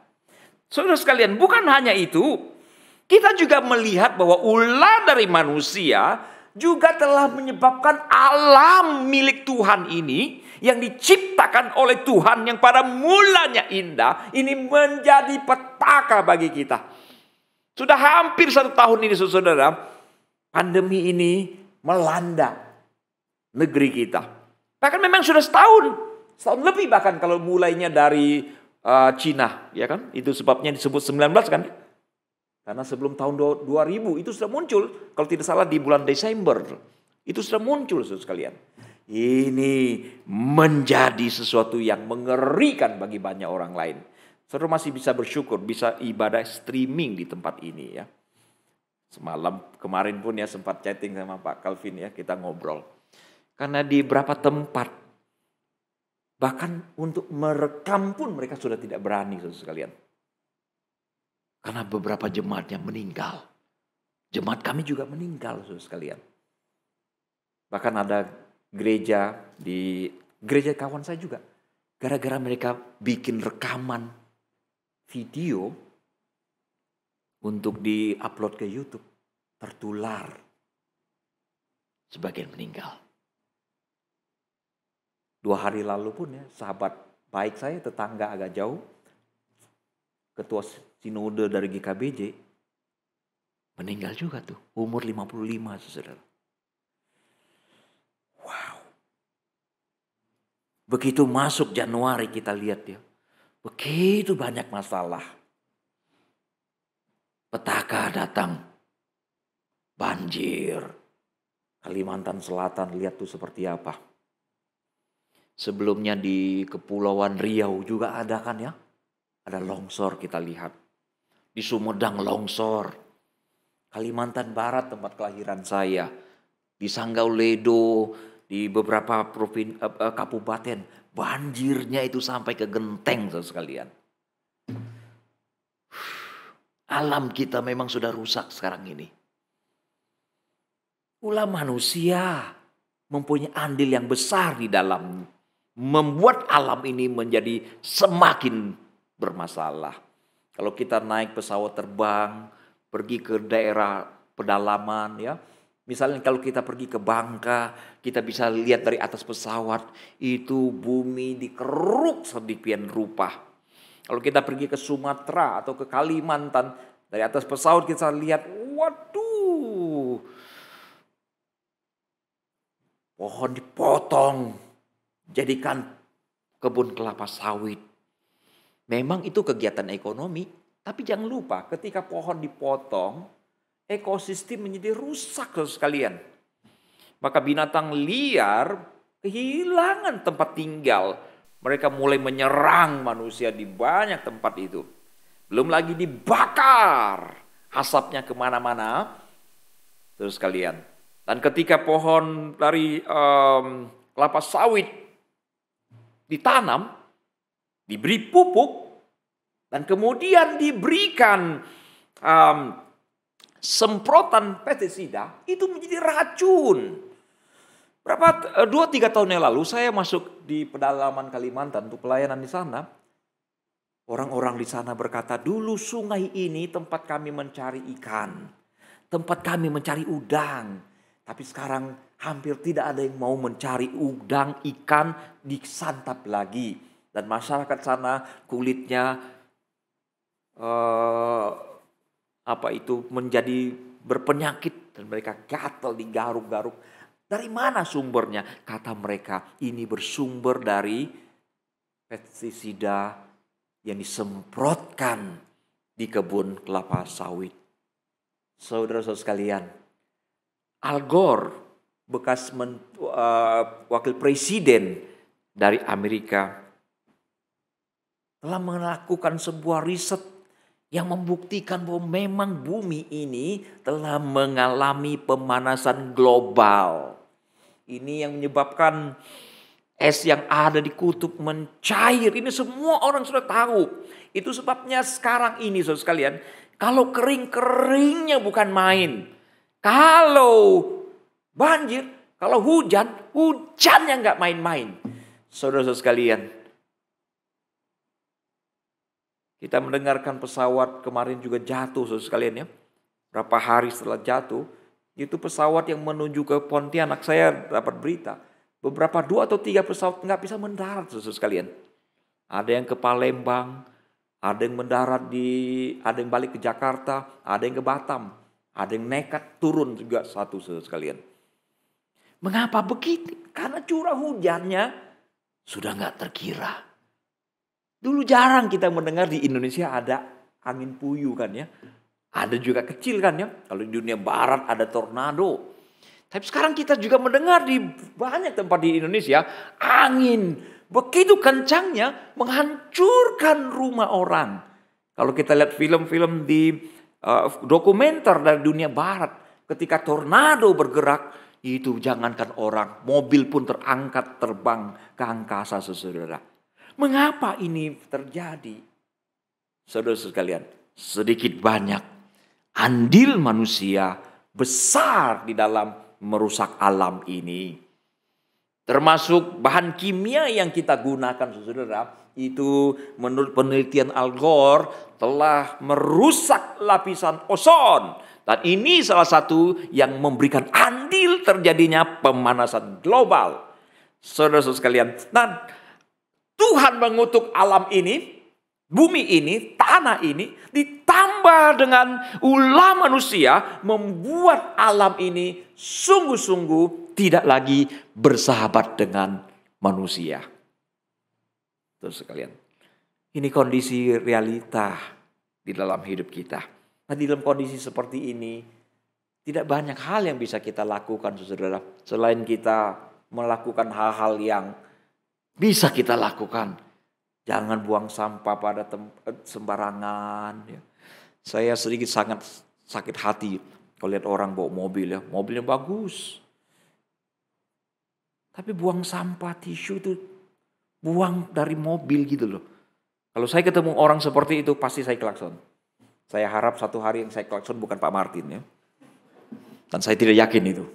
Saudara sekalian, bukan hanya itu. Kita juga melihat bahwa ulah dari manusia juga telah menyebabkan alam milik Tuhan ini yang diciptakan oleh Tuhan yang pada mulanya indah ini menjadi petaka bagi kita. Sudah hampir 1 tahun ini saudara, pandemi ini melanda negeri kita. Bahkan memang sudah setahun lebih bahkan kalau mulainya dari Cina, ya kan? Itu sebabnya disebut 19 kan? Karena sebelum tahun 2000 itu sudah muncul, kalau tidak salah di bulan Desember. Itu sudah muncul saudara sekalian. Ini menjadi sesuatu yang mengerikan bagi banyak orang lain. Saudara masih bisa bersyukur, bisa ibadah streaming di tempat ini ya. Semalam kemarin pun ya sempat chatting sama Pak Calvin ya, kita ngobrol. Karena di beberapa tempat, bahkan untuk merekam pun mereka sudah tidak berani saudara sekalian. Karena beberapa jemaatnya meninggal. Jemaat kami juga meninggal saudara sekalian. Bahkan ada gereja kawan saya juga. gara-gara mereka bikin rekaman video untuk di-upload ke YouTube, tertular. Sebagian meninggal. 2 hari lalu pun ya, sahabat baik saya, tetangga agak jauh, ketua sinode dari GKBJ, meninggal juga tuh, umur 55, saudara. Wow. Begitu masuk Januari kita lihat ya, begitu banyak masalah. Petaka datang, banjir. Kalimantan Selatan lihat tuh seperti apa. Sebelumnya di Kepulauan Riau juga ada kan ya. Ada longsor kita lihat. Di Sumedang longsor. Kalimantan Barat tempat kelahiran saya. Di Sanggau Ledo, di beberapa kabupaten. Banjirnya itu sampai ke genteng sekalian. Alam kita memang sudah rusak sekarang ini. Ulah manusia mempunyai andil yang besar di dalam membuat alam ini menjadi semakin bermasalah. Kalau kita naik pesawat terbang, pergi ke daerah pedalaman ya. Misalnya kalau kita pergi ke Bangka, kita bisa lihat dari atas pesawat, itu bumi dikeruk sedemikian rupa. Kalau kita pergi ke Sumatera atau ke Kalimantan, dari atas pesawat kita lihat, waduh, pohon dipotong, jadikan kebun kelapa sawit. Memang itu kegiatan ekonomi, tapi jangan lupa ketika pohon dipotong, ekosistem menjadi rusak sekalian. Maka binatang liar kehilangan tempat tinggal. Mereka mulai menyerang manusia di banyak tempat itu. Belum lagi dibakar asapnya kemana-mana. Terus sekalian. Dan ketika pohon dari kelapa sawit ditanam, diberi pupuk, dan kemudian diberikan semprotan pestisida, itu menjadi racun. 2-3 tahun yang lalu saya masuk di pedalaman Kalimantan untuk pelayanan di sana. Orang-orang di sana berkata, dulu sungai ini tempat kami mencari ikan, tempat kami mencari udang. Tapi sekarang hampir tidak ada yang mau mencari udang, ikan, disantap lagi. Dan masyarakat sana kulitnya menjadi berpenyakit dan mereka gatal digaruk-garuk. Dari mana sumbernya? Kata mereka, ini bersumber dari pestisida yang disemprotkan di kebun kelapa sawit. Saudara-saudara sekalian, Al Gore, bekas wakil presiden dari Amerika, telah melakukan sebuah riset yang membuktikan bahwa memang bumi ini telah mengalami pemanasan global. Ini yang menyebabkan es yang ada di kutub mencair. Ini semua orang sudah tahu. Itu sebabnya sekarang ini saudara sekalian, kalau kering-keringnya bukan main. Kalau banjir, kalau hujannya nggak main-main. Saudara-saudara sekalian, kita mendengarkan pesawat kemarin juga jatuh saudara sekalian ya. Berapa hari setelah jatuh, itu pesawat yang menuju ke Pontianak, saya dapat berita. Beberapa 2 atau 3 pesawat nggak bisa mendarat saudara sekalian. Ada yang ke Palembang, ada yang mendarat ada yang balik ke Jakarta, ada yang ke Batam. Ada yang nekat turun juga satu saudara sekalian. Mengapa begitu? Karena curah hujannya sudah nggak terkira. Dulu jarang kita mendengar di Indonesia ada angin puyuh kan ya. Ada juga kecil kan ya. Kalau di dunia barat ada tornado. Tapi sekarang kita juga mendengar di banyak tempat di Indonesia angin begitu kencangnya menghancurkan rumah orang. Kalau kita lihat film-film di dokumenter dari dunia barat, ketika tornado bergerak, itu jangankan orang, mobil pun terangkat terbang ke angkasa saudara. Mengapa ini terjadi? Saudara sekalian, sedikit banyak andil manusia besar di dalam merusak alam ini. Termasuk bahan kimia yang kita gunakan, saudara, itu menurut penelitian Al Gore telah merusak lapisan ozon. Dan ini salah satu yang memberikan andil terjadinya pemanasan global. Saudara-saudara sekalian, nah Tuhan mengutuk alam ini, bumi ini, tanah ini, ditambah dengan ulah manusia, membuat alam ini sungguh-sungguh tidak lagi bersahabat dengan manusia. Terus sekalian, ini kondisi realita di dalam hidup kita. Nah, di dalam kondisi seperti ini, tidak banyak hal yang bisa kita lakukan, saudara, selain kita melakukan hal-hal yang bisa kita lakukan. Jangan buang sampah pada sembarangan. Ya. Saya sedikit sangat sakit hati kalau lihat orang bawa mobil, ya, mobilnya bagus. Tapi buang sampah tisu itu buang dari mobil gitu loh. Kalau saya ketemu orang seperti itu pasti saya klakson. Saya harap satu hari yang saya klakson bukan Pak Martin, ya. Dan saya tidak yakin itu.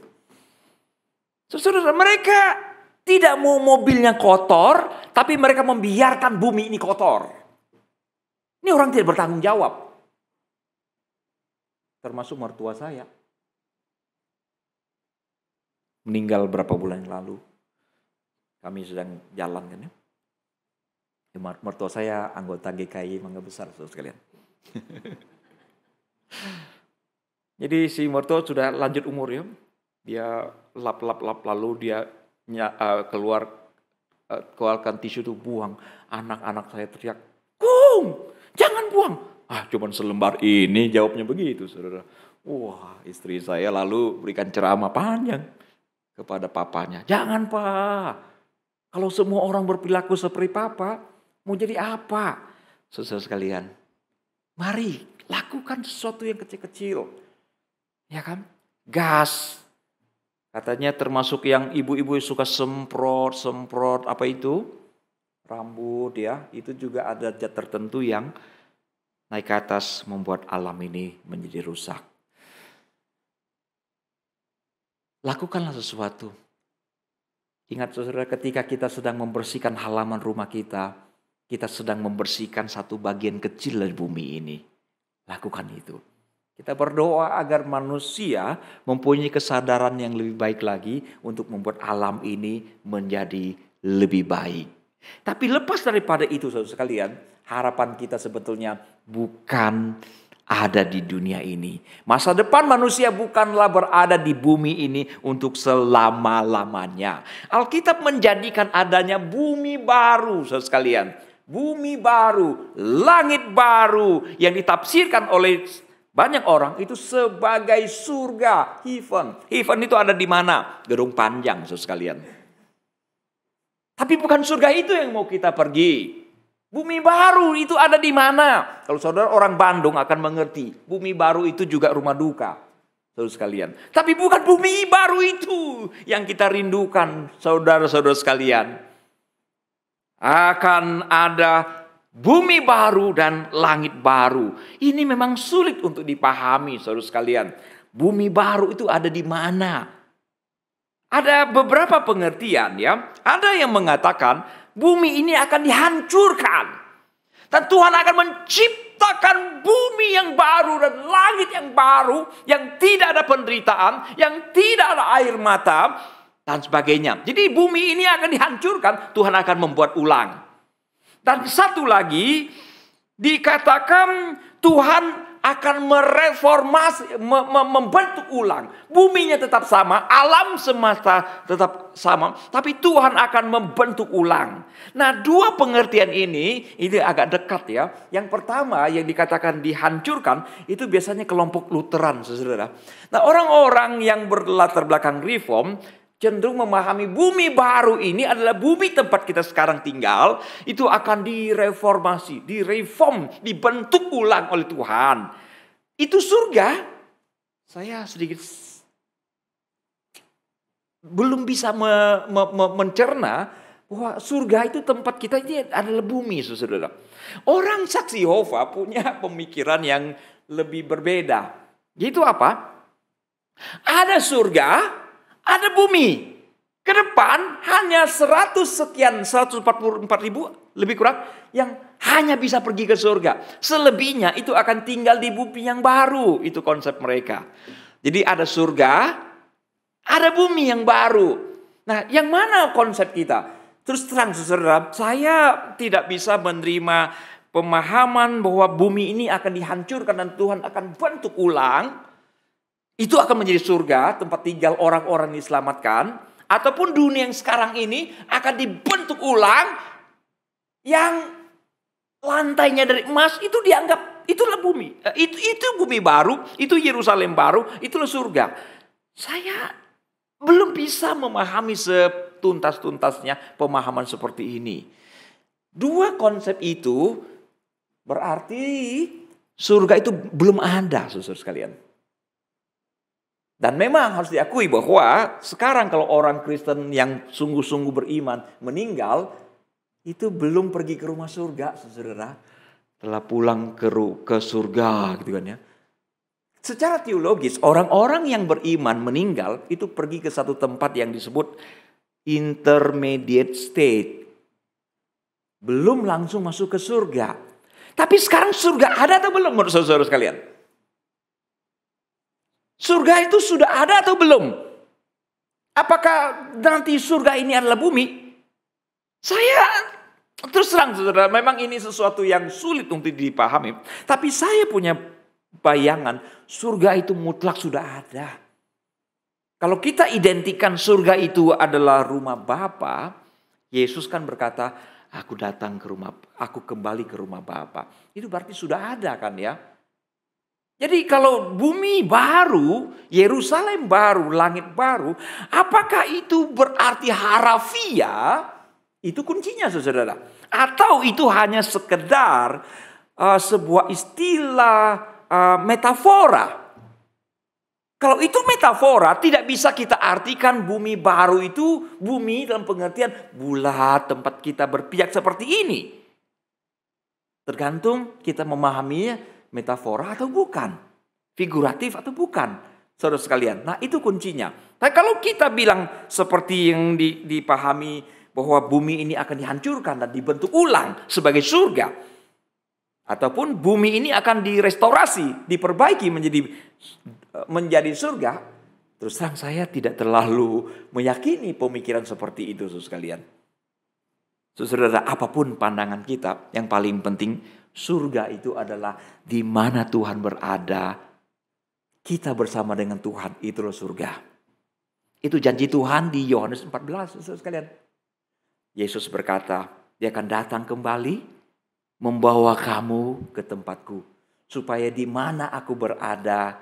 Saudara, mereka tidak mau mobilnya kotor, tapi mereka membiarkan bumi ini kotor. Ini orang tidak bertanggung jawab. Termasuk mertua saya. Meninggal berapa bulan yang lalu. Kami sedang jalan kan, ya. Mertua saya anggota GKI Mangga Besar, saudara sekalian. Jadi si mertua sudah lanjut umur, ya. Dia lap lalu dia keluarkan tisu itu buang. Anak-anak saya teriak, "Kung, jangan buang." Cuman selembar ini, jawabnya begitu, saudara. Wah, istri saya lalu berikan ceramah panjang kepada papanya. "Jangan, Pak. Kalau semua orang berperilaku seperti Papa, mau jadi apa?" Saudara sekalian, mari lakukan sesuatu yang kecil-kecil. Ya kan? Gas. Katanya termasuk yang ibu-ibu suka semprot apa itu? Rambut, ya. Itu juga ada zat tertentu yang naik ke atas membuat alam ini menjadi rusak. Lakukanlah sesuatu. Ingat, saudara, ketika kita sedang membersihkan halaman rumah kita sedang membersihkan satu bagian kecil dari bumi ini. Lakukan itu. Kita berdoa agar manusia mempunyai kesadaran yang lebih baik lagi untuk membuat alam ini menjadi lebih baik. Tapi lepas daripada itu, saudara sekalian, harapan kita sebetulnya bukan ada di dunia ini. Masa depan manusia bukanlah berada di bumi ini untuk selama-lamanya. Alkitab menjadikan adanya bumi baru, saudara sekalian. Bumi baru, langit baru yang ditafsirkan oleh banyak orang itu sebagai surga, heaven. Heaven itu ada di mana? Gedung panjang, saudara sekalian. Tapi bukan surga itu yang mau kita pergi. Bumi baru itu ada di mana? Kalau saudara orang Bandung akan mengerti, bumi baru itu juga rumah duka, saudara sekalian. Tapi bukan bumi baru itu yang kita rindukan, saudara-saudara sekalian. Akan ada bumi baru dan langit baru. Ini memang sulit untuk dipahami, saudara sekalian. Bumi baru itu ada di mana? Ada beberapa pengertian, ya. Ada yang mengatakan bumi ini akan dihancurkan. Dan Tuhan akan menciptakan bumi yang baru dan langit yang baru. Yang tidak ada penderitaan, yang tidak ada air mata, dan sebagainya. Jadi bumi ini akan dihancurkan, Tuhan akan membuat ulang. Dan satu lagi, dikatakan Tuhan akan mereformasi, membentuk ulang. Buminya tetap sama, alam semesta tetap sama, tapi Tuhan akan membentuk ulang. Nah, dua pengertian ini agak dekat, ya. Yang pertama yang dikatakan dihancurkan, itu biasanya kelompok Lutheran, saudara. Nah, orang-orang yang berlatar belakang Reform cenderung memahami bumi baru ini adalah bumi tempat kita sekarang tinggal. Itu akan direformasi, direform, dibentuk ulang oleh Tuhan. Itu surga. Saya sedikit belum bisa mencerna bahwa surga itu tempat kita ini adalah bumi, saudara. Orang saksi Yehova punya pemikiran yang lebih berbeda. Yaitu apa? Ada surga, ada bumi. Ke depan hanya 144.000 lebih kurang yang hanya bisa pergi ke surga. Selebihnya itu akan tinggal di bumi yang baru. Itu konsep mereka. Jadi ada surga, ada bumi yang baru. Nah, yang mana konsep kita? Terus terang saudara, saya tidak bisa menerima pemahaman bahwa bumi ini akan dihancurkan dan Tuhan akan bentuk ulang. Itu akan menjadi surga, tempat tinggal orang-orang diselamatkan. Ataupun dunia yang sekarang ini akan dibentuk ulang, yang lantainya dari emas itu dianggap itulah bumi. Itu bumi baru, itu Yerusalem baru, itulah surga. Saya belum bisa memahami setuntas-tuntasnya pemahaman seperti ini. Dua konsep itu berarti surga itu belum ada, saudara sekalian. Dan memang harus diakui bahwa sekarang kalau orang Kristen yang sungguh-sungguh beriman meninggal, itu belum pergi ke rumah surga, saudara. Telah pulang ke surga gitu kan ya. Secara teologis, orang-orang yang beriman meninggal itu pergi ke satu tempat yang disebut intermediate state. Belum langsung masuk ke surga. Tapi sekarang surga ada atau belum menurut saudara sekalian? Surga itu sudah ada atau belum? Apakah nanti surga ini adalah bumi? Saya terus terang saudara, memang ini sesuatu yang sulit untuk dipahami. Tapi saya punya bayangan surga itu mutlak sudah ada. Kalau kita identikan surga itu adalah rumah Bapa, Yesus kan berkata, aku kembali ke rumah Bapa. Itu berarti sudah ada kan ya? Jadi kalau bumi baru, Yerusalem baru, langit baru, apakah itu berarti harafiah? Itu kuncinya saudara. Atau itu hanya sekedar sebuah istilah metafora. Kalau itu metafora, tidak bisa kita artikan bumi baru itu bumi dalam pengertian bulat tempat kita berpijak seperti ini. Tergantung kita memahaminya. Metafora atau bukan, figuratif atau bukan, saudara sekalian. Nah itu kuncinya. Tapi kalau kita bilang seperti yang dipahami bahwa bumi ini akan dihancurkan dan dibentuk ulang sebagai surga, ataupun bumi ini akan direstorasi, diperbaiki menjadi surga, terus terang saya tidak terlalu meyakini pemikiran seperti itu, saudara sekalian. Saudara, apapun pandangan kita, yang paling penting surga itu adalah di mana Tuhan berada. Kita bersama dengan Tuhan, itulah surga. Itu janji Tuhan di Yohanes 14, saudara sekalian. Yesus berkata, dia akan datang kembali, membawa kamu ke tempatku. Supaya di mana aku berada,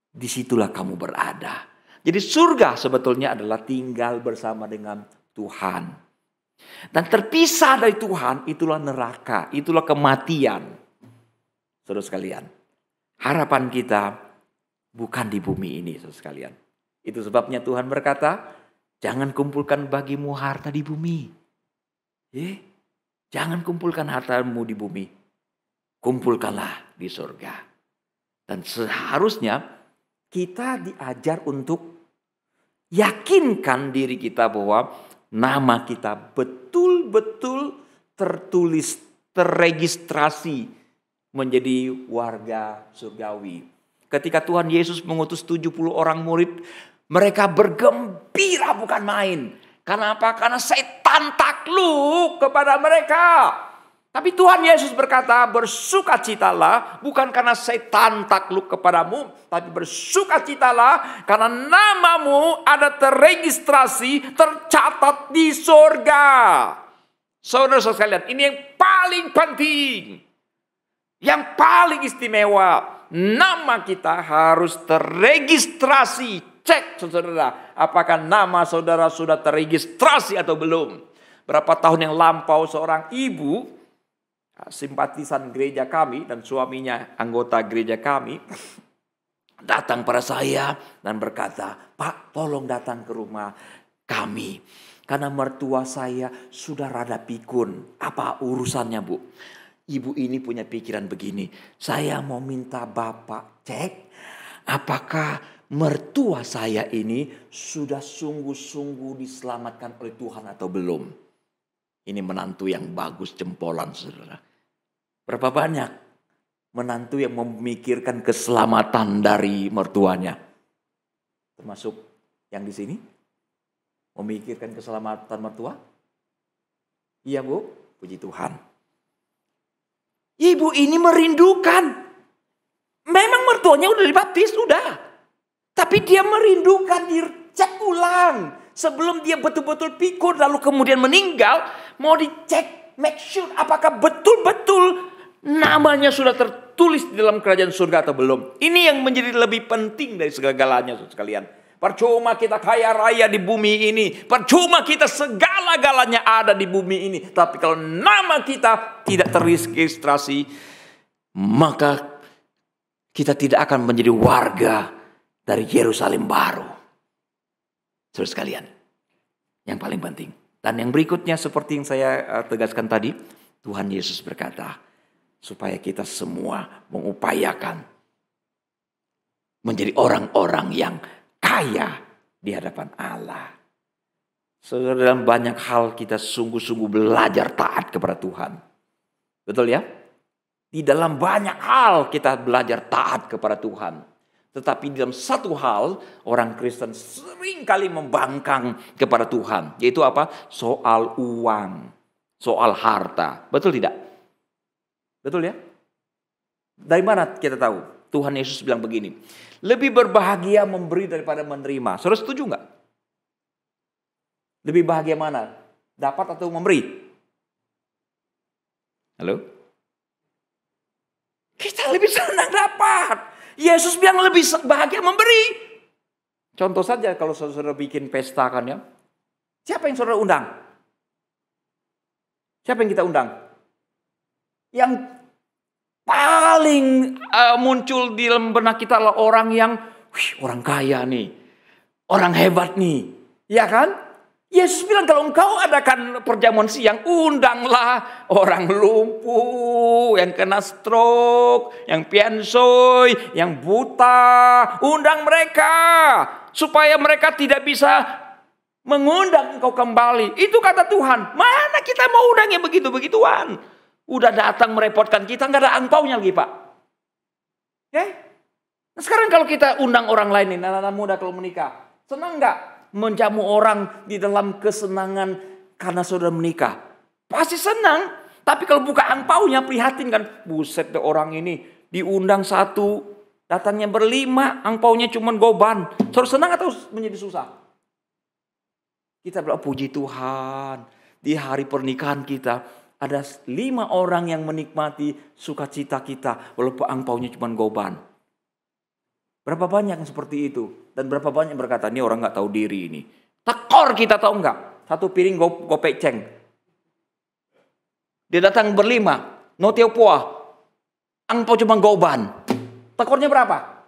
disitulah kamu berada. Jadi surga sebetulnya adalah tinggal bersama dengan Tuhan. Dan terpisah dari Tuhan itulah neraka, itulah kematian. Saudara sekalian, harapan kita bukan di bumi ini, saudara sekalian. Itu sebabnya Tuhan berkata, jangan kumpulkan bagimu harta di bumi. Jangan kumpulkan hartamu di bumi. Kumpulkanlah di surga. Dan seharusnya kita diajar untuk yakinkan diri kita bahwa nama kita betul-betul tertulis, terregistrasi menjadi warga surgawi. Ketika Tuhan Yesus mengutus 70 orang murid, mereka bergembira bukan main. Karena apa? Karena setan takluk kepada mereka. Tapi Tuhan Yesus berkata, bersukacitalah bukan karena setan takluk kepadamu, tapi bersukacitalah karena namamu ada terregistrasi, tercatat di surga. Saudara-saudara sekalian, ini yang paling penting, yang paling istimewa. Nama kita harus terregistrasi. Cek saudara, apakah nama saudara sudah terregistrasi atau belum? Berapa tahun yang lampau seorang ibu, simpatisan gereja kami dan suaminya anggota gereja kami, datang pada saya dan berkata, Pak tolong datang ke rumah kami. Karena mertua saya sudah rada pikun. Apa urusannya Bu? Ibu ini punya pikiran begini, saya mau minta Bapak cek apakah mertua saya ini sudah sungguh-sungguh diselamatkan oleh Tuhan atau belum. Ini menantu yang bagus, jempolan saudara. Berapa banyak menantu yang memikirkan keselamatan dari mertuanya? Termasuk yang di sini? Memikirkan keselamatan mertua? Iya Bu, puji Tuhan. Ibu ini merindukan. Memang mertuanya udah dibaptis, udah. Tapi dia merindukan dicek ulang. Sebelum dia betul-betul pikun lalu kemudian meninggal. Mau dicek, make sure apakah betul-betul namanya sudah tertulis di dalam kerajaan surga atau belum. Ini yang menjadi lebih penting dari segala-galanya sekalian. Percuma kita kaya raya di bumi ini. Percuma kita segala-galanya ada di bumi ini. Tapi kalau nama kita tidak terregistrasi, maka kita tidak akan menjadi warga dari Yerusalem baru. Saudara sekalian, yang paling penting. Dan yang berikutnya seperti yang saya tegaskan tadi, Tuhan Yesus berkata, supaya kita semua mengupayakan menjadi orang-orang yang kaya di hadapan Allah. Saudara, dalam banyak hal kita sungguh-sungguh belajar taat kepada Tuhan. Betul ya? Di dalam banyak hal kita belajar taat kepada Tuhan. Tetapi dalam satu hal, orang Kristen sering kali membangkang kepada Tuhan. Yaitu apa? Soal uang. Soal harta. Betul tidak? Betul ya? Dari mana kita tahu? Tuhan Yesus bilang begini. Lebih berbahagia memberi daripada menerima. Saudara setuju nggak? Lebih bahagia mana? Dapat atau memberi? Halo? Kita lebih senang dapat. Yesus bilang lebih bahagia memberi. Contoh saja kalau saudara bikin pesta kan ya. Siapa yang saudara undang? Siapa yang kita undang? Yang paling muncul di dalam benak kita adalah orang yang orang kaya nih. Orang hebat nih. Ya kan? Yesus bilang kalau engkau adakan perjamuan siang, undanglah orang lumpuh, yang kena stroke, yang piansoi, yang buta. Undang mereka supaya mereka tidak bisa mengundang engkau kembali. Itu kata Tuhan. Mana kita mau undang yang begitu-begituan? Udah datang merepotkan kita, nggak ada angpaunya lagi Pak. Oke? Nah, sekarang kalau kita undang orang lain nih, anak-anak muda kalau menikah, senang nggak? Menjamu orang di dalam kesenangan karena saudara menikah. Pasti senang. Tapi kalau buka angpaunya prihatin kan. Buset deh orang ini diundang satu. Datangnya berlima. Angpaunya cuma goban. Saudara senang atau menjadi susah? Kita bilang puji Tuhan. Di hari pernikahan kita. Ada 5 orang yang menikmati sukacita kita. Walaupun angpaunya cuma goban. Berapa banyak yang seperti itu? Dan berapa banyak yang berkata, ini orang gak tahu diri ini. Tekor kita tahu enggak? 1 piring gopek ceng. Dia datang berlima. No tiaupua. Angpau cuma goban. Tekornya berapa?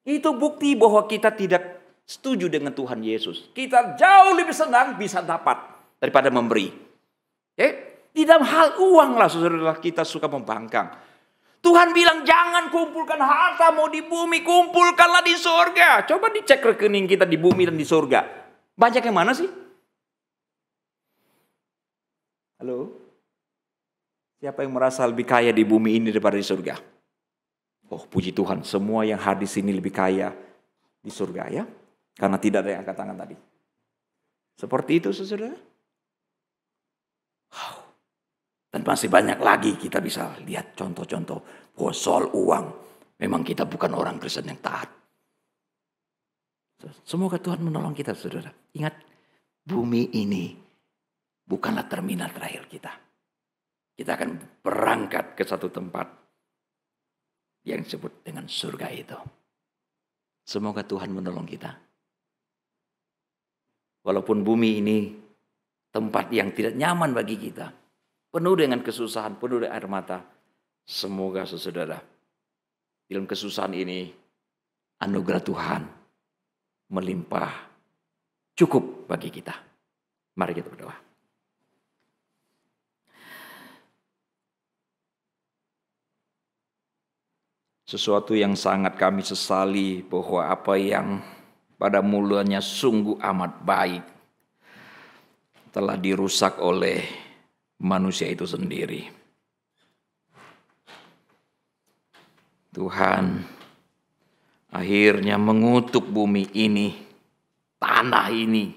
Itu bukti bahwa kita tidak setuju dengan Tuhan Yesus. Kita jauh lebih senang bisa dapat daripada memberi. Di dalam hal uang lah saudara kita suka membangkang. Tuhan bilang jangan kumpulkan harta mau di bumi, kumpulkanlah di surga. Coba dicek rekening kita di bumi dan di surga. Banyak yang mana sih? Halo? Siapa yang merasa lebih kaya di bumi ini daripada di surga? Oh puji Tuhan, semua yang hadir di sini lebih kaya di surga ya. Karena tidak ada yang angkat tangan tadi. Seperti itu saudara. Wow. Dan masih banyak lagi kita bisa lihat contoh-contoh bahwa soal uang memang kita bukan orang Kristen yang taat. Semoga Tuhan menolong kita saudara. Ingat bumi ini bukanlah terminal terakhir kita. Kita akan berangkat ke satu tempat yang disebut dengan surga itu. Semoga Tuhan menolong kita. Walaupun bumi ini tempat yang tidak nyaman bagi kita. Penuh dengan kesusahan, penuh dengan air mata. Semoga saudara, dalam kesusahan ini, anugerah Tuhan melimpah cukup bagi kita. Mari kita berdoa. Sesuatu yang sangat kami sesali bahwa apa yang pada mulanya sungguh amat baik telah dirusak oleh manusia itu sendiri. Tuhan akhirnya mengutuk bumi ini, tanah ini.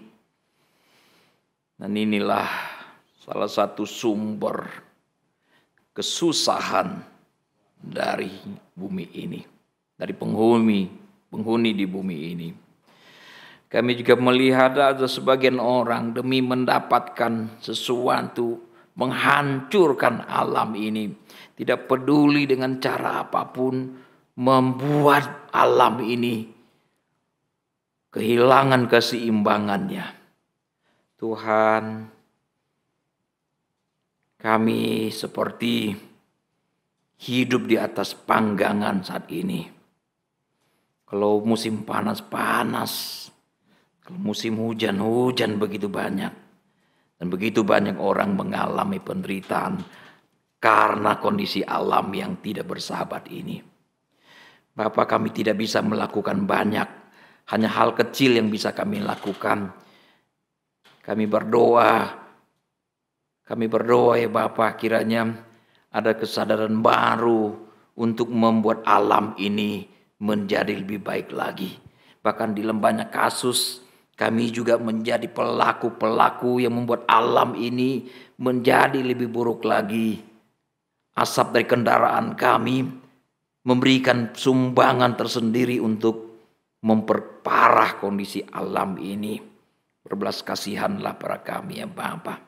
Dan inilah salah satu sumber kesusahan dari bumi ini, dari penghuni di bumi ini. Kami juga melihat ada sebagian orang demi mendapatkan sesuatu menghancurkan alam ini, tidak peduli dengan cara apapun, membuat alam ini kehilangan keseimbangannya. Tuhan, kami seperti hidup di atas panggangan saat ini. Kalau musim panas, kalau musim hujan begitu banyak. Dan begitu banyak orang mengalami penderitaan karena kondisi alam yang tidak bersahabat ini. Bapa, kami tidak bisa melakukan banyak. Hanya hal kecil yang bisa kami lakukan. Kami berdoa ya Bapa, kiranya ada kesadaran baru untuk membuat alam ini menjadi lebih baik lagi. Bahkan dalam banyak kasus kami juga menjadi pelaku-pelaku yang membuat alam ini menjadi lebih buruk lagi. Asap dari kendaraan kami memberikan sumbangan tersendiri untuk memperparah kondisi alam ini. Berbelas kasihanlah para kami ya Bapa.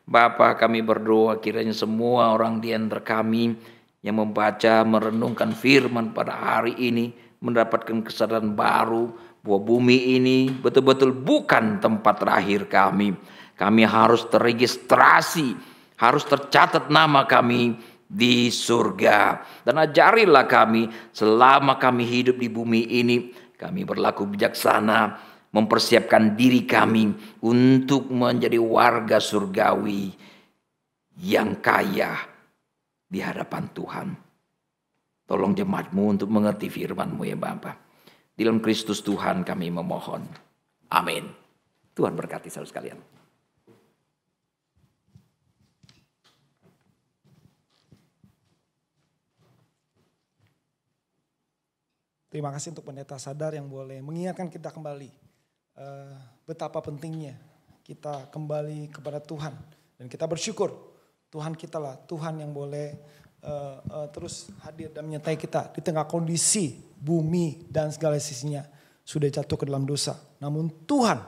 Bapa, kami berdoa kiranya semua orang di antara kami yang membaca, merenungkan firman pada hari ini mendapatkan kesadaran baru bahwa bumi ini betul-betul bukan tempat terakhir kami. Kami harus terregistrasi, harus tercatat nama kami di surga. Dan ajarilah kami selama kami hidup di bumi ini, kami berlaku bijaksana, mempersiapkan diri kami untuk menjadi warga surgawi yang kaya di hadapan Tuhan. Tolong jemaat-Mu untuk mengerti firman-Mu ya Bapa. Di dalam Kristus Tuhan kami memohon. Amin. Tuhan berkati saudara sekalian. Terima kasih untuk pendeta Sadar yang boleh mengingatkan kita kembali betapa pentingnya kita kembali kepada Tuhan. Dan kita bersyukur Tuhan kita lah, Tuhan yang boleh terus hadir dan menyertai kita di tengah kondisi bumi dan segala sisinya sudah jatuh ke dalam dosa. Namun Tuhan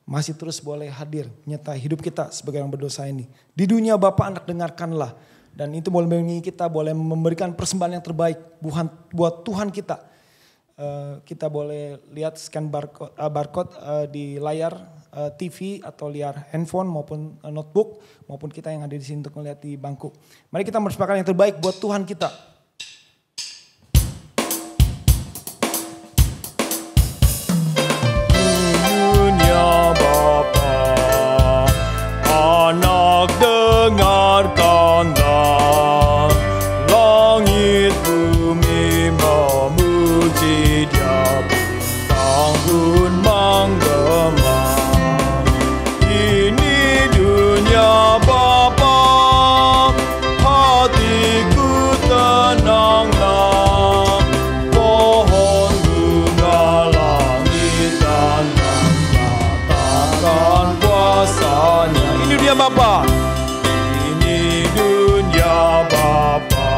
masih terus boleh hadir menyertai hidup kita sebagai orang berdosa ini. Di dunia Bapa Anak dengarkanlah. Dan itu boleh mengingat kita boleh memberikan persembahan yang terbaik buat Tuhan kita. Kita boleh lihat scan barcode di layar TV atau layar handphone maupun notebook maupun kita yang ada di sini untuk melihat di bangku. Mari kita mempersembahkan yang terbaik buat Tuhan kita. Dunia Bapa, Anak dengarkanlah, langit bumi memuji Dia, tahun menggema. Ini dunia Bapa, hatiku tenanglah, pohon bunga langit dan nyatakan kuasanya. Ini dia Bapa, ini dunia Bapa,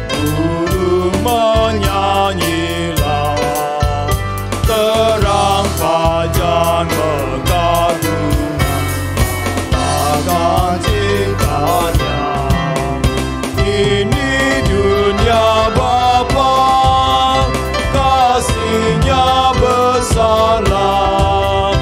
burung menyanyilah, terang fajar berkabungan, takkan cintanya. Ini dunia Bapa, kasihnya besarlah,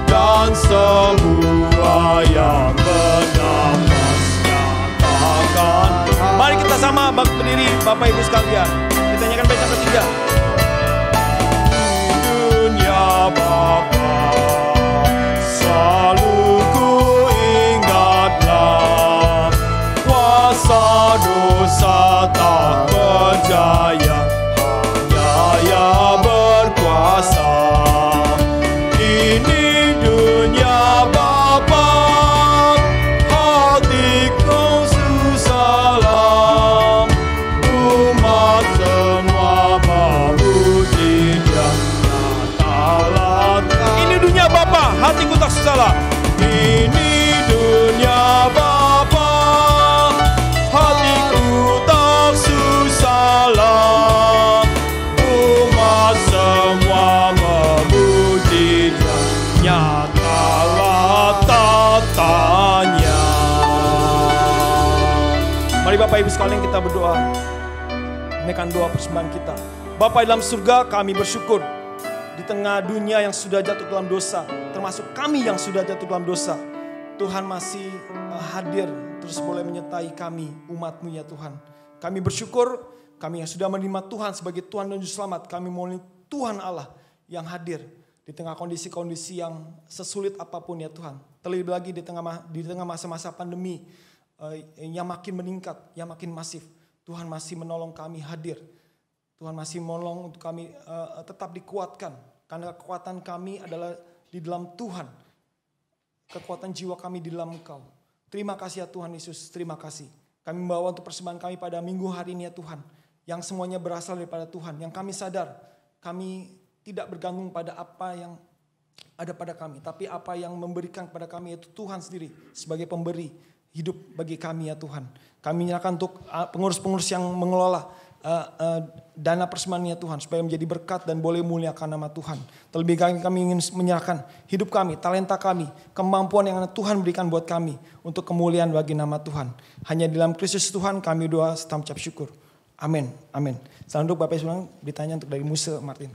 dan semua yang bernafas nyatakan. Mari kita sama berdiri Bapak Ibu sekalian, kita nyanyikan bait yang ketiga. Dunia Bapa, selalu ku ingatlah, kuasa dosa tak berjaya. salah. Ini dunia Bapa, hatiku tak susahlah. Umat semua memujinya, nyatalah tatanya. Mari Bapak Ibu sekalian kita berdoa. Menaikkan doa persembahan kita. Bapa dalam surga, kami bersyukur di tengah dunia yang sudah jatuh dalam dosa, termasuk kami yang sudah jatuh dalam dosa, Tuhan masih hadir terus boleh menyertai kami, umat-Mu ya Tuhan. Kami bersyukur, kami yang sudah menerima Tuhan sebagai Tuhan dan Juru Selamat, kami mohon Tuhan Allah yang hadir di tengah kondisi-kondisi yang sesulit apapun ya Tuhan. Terlebih lagi di tengah masa-masa pandemi yang makin meningkat, yang makin masif. Tuhan masih menolong kami hadir. Tuhan masih menolong untuk kami tetap dikuatkan. Karena kekuatan kami adalah di dalam Tuhan. Kekuatan jiwa kami di dalam Engkau. Terima kasih ya Tuhan Yesus, terima kasih. Kami membawa untuk persembahan kami pada minggu hari ini ya Tuhan. Yang semuanya berasal daripada Tuhan. Yang kami sadar, kami tidak bergantung pada apa yang ada pada kami. Tapi apa yang memberikan kepada kami yaitu Tuhan sendiri sebagai pemberi hidup bagi kami ya Tuhan. Kami menyerahkan untuk pengurus-pengurus yang mengelola dana persembahan ya Tuhan, supaya menjadi berkat dan boleh muliakan nama Tuhan. Terlebih kami ingin menyerahkan hidup kami, talenta kami, kemampuan yang Tuhan berikan buat kami untuk kemuliaan bagi nama Tuhan. Hanya di dalam Kristus Tuhan kami doa serta mengucap syukur. Amin. Amin. Salam untuk Bapak Ibu ditanya untuk dari Musa Martin.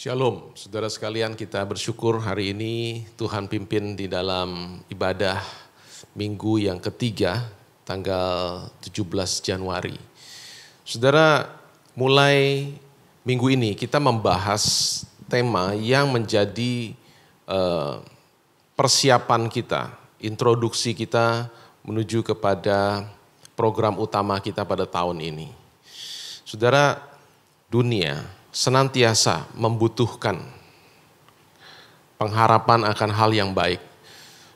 Shalom, saudara sekalian, kita bersyukur hari ini Tuhan pimpin di dalam ibadah minggu yang ketiga, tanggal 17 Januari. Saudara, mulai minggu ini kita membahas tema yang menjadi persiapan kita, introduksi kita menuju kepada program utama kita pada tahun ini. Saudara, dunia senantiasa membutuhkan pengharapan akan hal yang baik.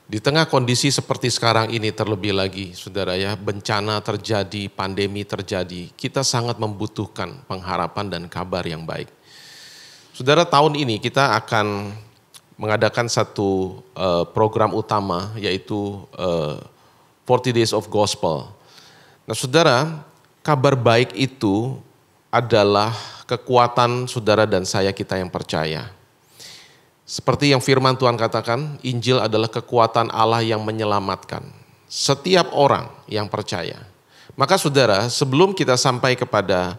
Di tengah kondisi seperti sekarang ini terlebih lagi, saudara ya, bencana terjadi, pandemi terjadi, kita sangat membutuhkan pengharapan dan kabar yang baik. Saudara, tahun ini kita akan mengadakan satu program utama, yaitu 40 Days of Gospel. Nah saudara, kabar baik itu adalah kekuatan saudara dan saya kita yang percaya. Seperti yang firman Tuhan katakan, Injil adalah kekuatan Allah yang menyelamatkan setiap orang yang percaya. Maka saudara, sebelum kita sampai kepada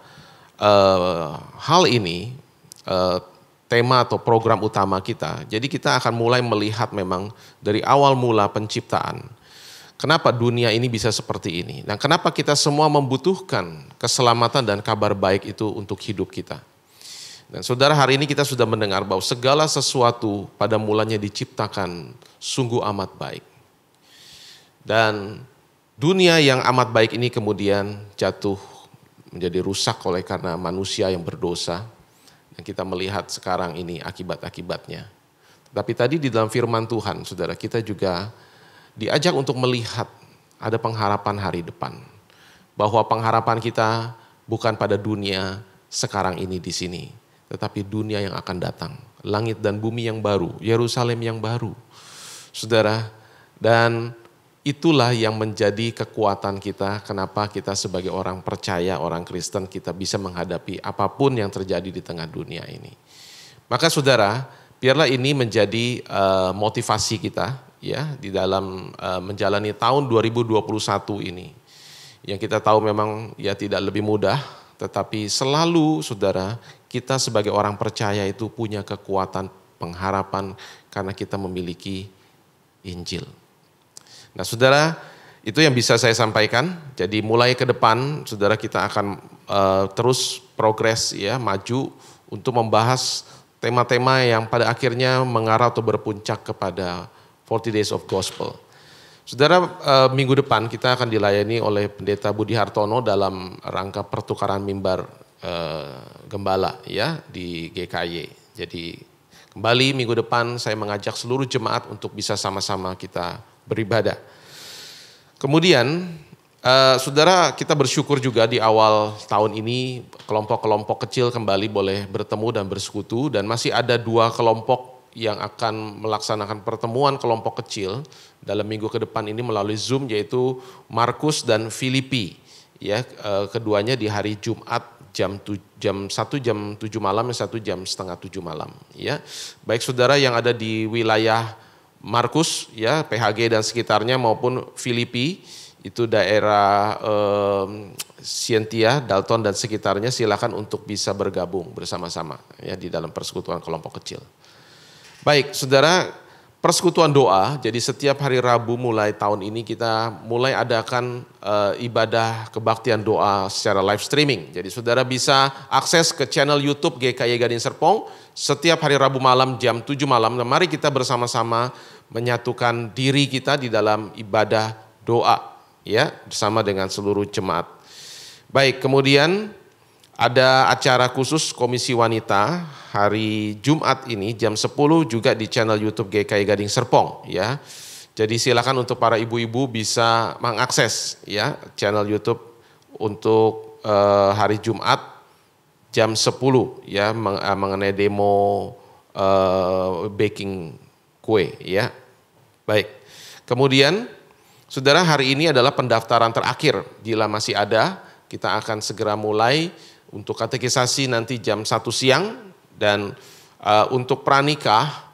hal ini, tema atau program utama kita, jadi kita akan mulai melihat memang dari awal mula penciptaan. Kenapa dunia ini bisa seperti ini? Dan kenapa kita semua membutuhkan keselamatan dan kabar baik itu untuk hidup kita? Dan saudara, hari ini kita sudah mendengar bahwa segala sesuatu pada mulanya diciptakan sungguh amat baik. Dan dunia yang amat baik ini kemudian jatuh menjadi rusak oleh karena manusia yang berdosa. Dan kita melihat sekarang ini akibat-akibatnya. Tapi tadi di dalam firman Tuhan, saudara, kita juga diajak untuk melihat ada pengharapan hari depan. Bahwa pengharapan kita bukan pada dunia sekarang ini di sini, tetapi dunia yang akan datang. Langit dan bumi yang baru, Yerusalem yang baru. Saudara, dan itulah yang menjadi kekuatan kita, kenapa kita sebagai orang percaya, orang Kristen, kita bisa menghadapi apapun yang terjadi di tengah dunia ini. Maka saudara, biarlah ini menjadi motivasi kita, ya, di dalam menjalani tahun 2021 ini. Yang kita tahu memang ya tidak lebih mudah, tetapi selalu saudara, kita sebagai orang percaya itu punya kekuatan pengharapan karena kita memiliki Injil. Nah saudara, itu yang bisa saya sampaikan. Jadi mulai ke depan saudara, kita akan terus progres ya, maju untuk membahas tema-tema yang pada akhirnya mengarah atau berpuncak kepada 40 Days of Gospel. Saudara, minggu depan kita akan dilayani oleh Pendeta Budi Hartono dalam rangka pertukaran mimbar gembala ya di GKY. Jadi kembali minggu depan saya mengajak seluruh jemaat untuk bisa sama-sama kita beribadah. Kemudian Saudara, kita bersyukur juga di awal tahun ini kelompok-kelompok kecil kembali boleh bertemu dan bersekutu, dan masih ada 2 kelompok yang akan melaksanakan pertemuan kelompok kecil dalam minggu ke depan ini melalui Zoom, yaitu Markus dan Filipi. Ya, keduanya di hari Jumat satu jam 7 malam, yang satu jam setengah 7 malam. Ya, baik saudara yang ada di wilayah Markus, ya PHG dan sekitarnya, maupun Filipi, itu daerah Sientia, Dalton dan sekitarnya, silakan untuk bisa bergabung bersama-sama ya di dalam persekutuan kelompok kecil. Baik, saudara, persekutuan doa. Jadi setiap hari Rabu mulai tahun ini kita mulai adakan ibadah kebaktian doa secara live streaming. Jadi saudara bisa akses ke channel YouTube GKY Gading Serpong setiap hari Rabu malam jam 7 malam. Dan mari kita bersama-sama menyatukan diri kita di dalam ibadah doa, ya, bersama dengan seluruh jemaat. Baik, kemudian ada acara khusus Komisi Wanita hari Jumat ini jam 10 juga di channel YouTube GKY Gading Serpong, ya. Jadi silakan untuk para ibu-ibu bisa mengakses ya channel YouTube untuk hari Jumat jam 10 ya mengenai demo baking kue, ya. Baik. Kemudian saudara, hari ini adalah pendaftaran terakhir. Bila masih ada, kita akan segera mulai untuk katekisasi nanti jam 1 siang. Dan untuk pranikah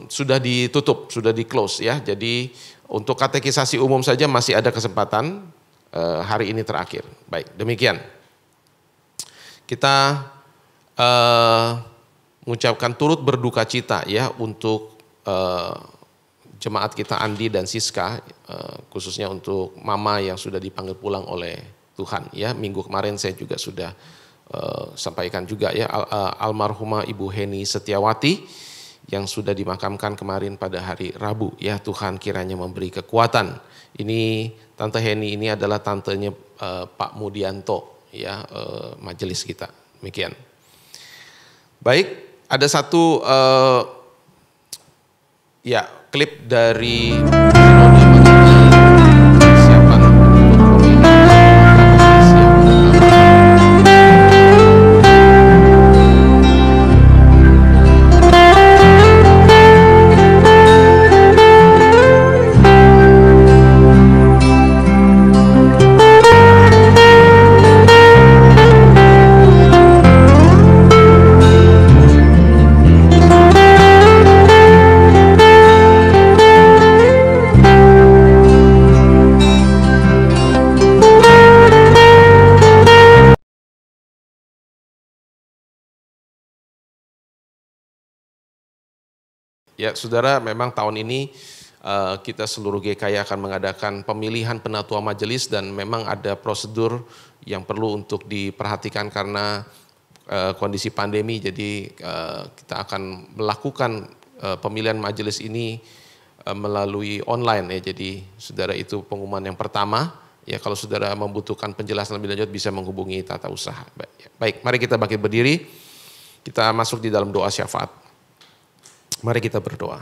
sudah ditutup, sudah di-close ya. Jadi untuk katekisasi umum saja masih ada kesempatan, hari ini terakhir. Baik, demikian. Kita mengucapkan turut berduka cita ya untuk jemaat kita Andi dan Siska, khususnya untuk mama yang sudah dipanggil pulang oleh Tuhan ya. Minggu kemarin saya juga sudah sampaikan juga ya almarhumah Ibu Heni Setiawati yang sudah dimakamkan kemarin pada hari Rabu ya. Tuhan kiranya memberi kekuatan. Ini Tante Heni ini adalah tantenya Pak Mudianto ya, majelis kita. Demikian. Baik, ada satu ya klip dari persiapan ya, saudara, memang tahun ini kita seluruh GKY akan mengadakan pemilihan penatua majelis dan memang ada prosedur yang perlu untuk diperhatikan karena kondisi pandemi. Jadi kita akan melakukan pemilihan majelis ini melalui online ya. Jadi saudara, itu pengumuman yang pertama. Ya, kalau saudara membutuhkan penjelasan lebih lanjut bisa menghubungi tata usaha. Baik, mari kita bangkit berdiri. Kita masuk di dalam doa syafaat. Mari kita berdoa.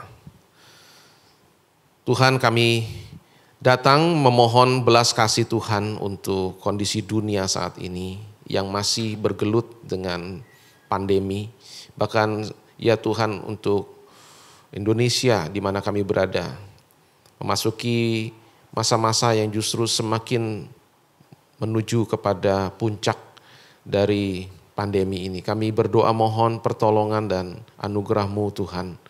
Tuhan, kami datang memohon belas kasih Tuhan untuk kondisi dunia saat ini yang masih bergelut dengan pandemi. Bahkan ya Tuhan, untuk Indonesia di mana kami berada, memasuki masa-masa yang justru semakin menuju kepada puncak dari pandemi ini. Kami berdoa mohon pertolongan dan anugerah-Mu Tuhan.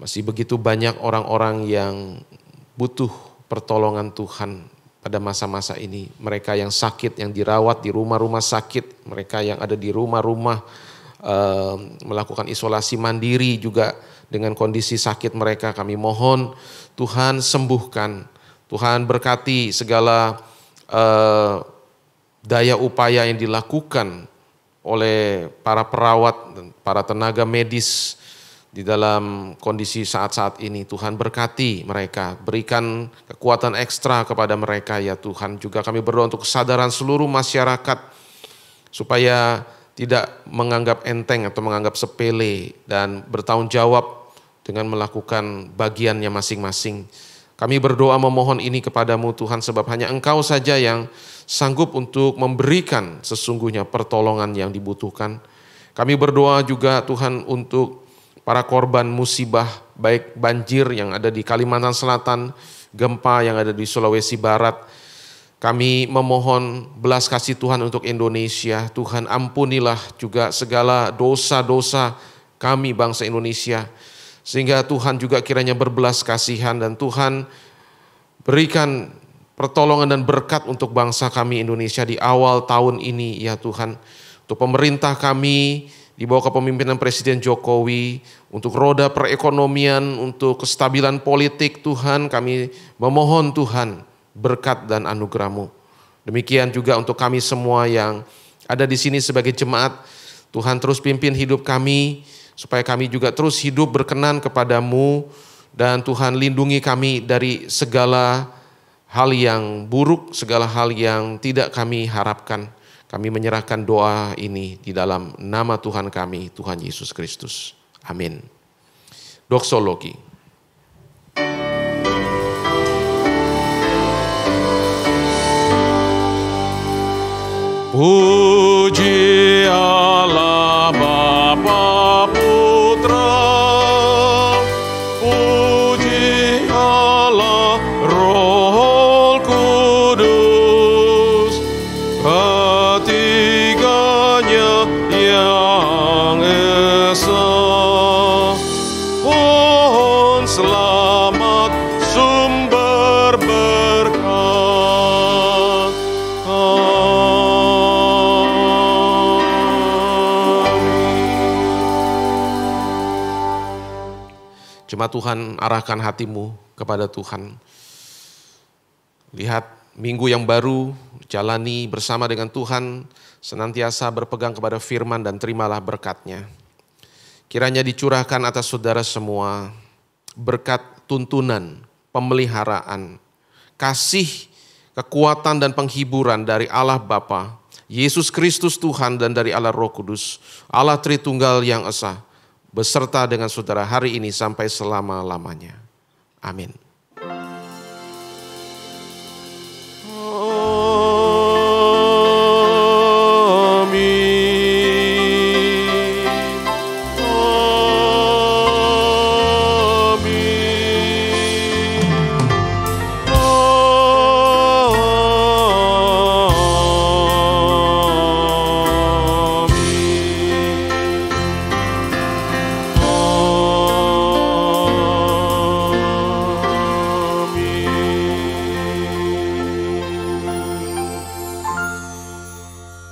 Masih begitu banyak orang-orang yang butuh pertolongan Tuhan pada masa-masa ini. Mereka yang sakit, yang dirawat di rumah-rumah sakit. Mereka yang ada di rumah-rumah melakukan isolasi mandiri juga dengan kondisi sakit mereka. Kami mohon Tuhan sembuhkan. Tuhan berkati segala daya upaya yang dilakukan oleh para perawat dan para tenaga medis di dalam kondisi saat-saat ini. Tuhan berkati mereka, berikan kekuatan ekstra kepada mereka ya Tuhan. Juga kami berdoa untuk kesadaran seluruh masyarakat supaya tidak menganggap enteng atau menganggap sepele dan bertanggung jawab dengan melakukan bagiannya masing-masing. Kami berdoa memohon ini kepadamu Tuhan, sebab hanya Engkau saja yang sanggup untuk memberikan sesungguhnya pertolongan yang dibutuhkan. Kami berdoa juga Tuhan untuk para korban musibah, baik banjir yang ada di Kalimantan Selatan, gempa yang ada di Sulawesi Barat. Kami memohon belas kasih Tuhan untuk Indonesia. Tuhan ampunilah juga segala dosa-dosa kami bangsa Indonesia. Sehingga Tuhan juga kiranya berbelas kasihan dan Tuhan berikan pertolongan dan berkat untuk bangsa kami Indonesia di awal tahun ini ya Tuhan. Untuk pemerintah kami di bawah kepemimpinan Presiden Jokowi, untuk roda perekonomian, untuk kestabilan politik Tuhan, kami memohon Tuhan berkat dan anugerah-Mu. Demikian juga untuk kami semua yang ada di sini sebagai jemaat, Tuhan terus pimpin hidup kami, supaya kami juga terus hidup berkenan kepadamu, dan Tuhan lindungi kami dari segala hal yang buruk, segala hal yang tidak kami harapkan. Kami menyerahkan doa ini di dalam nama Tuhan kami, Tuhan Yesus Kristus. Amin. Doksologi. Puji Allah Bapa Putra, puji Allah Roh Kudus, ketiganya yang esa. Pohon selamat sumber berkat. Jemaat Tuhan, arahkan hatimu kepada Tuhan. Lihat minggu yang baru, jalani bersama dengan Tuhan, senantiasa berpegang kepada firman dan terimalah berkat-Nya. Kiranya dicurahkan atas saudara semua berkat tuntunan, pemeliharaan, kasih, kekuatan dan penghiburan dari Allah Bapa, Yesus Kristus Tuhan dan dari Allah Roh Kudus, Allah Tritunggal yang Esa, beserta dengan saudara hari ini sampai selama-lamanya. Amin.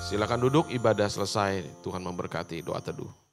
Silakan duduk, ibadah selesai. Tuhan memberkati. Doa teduh.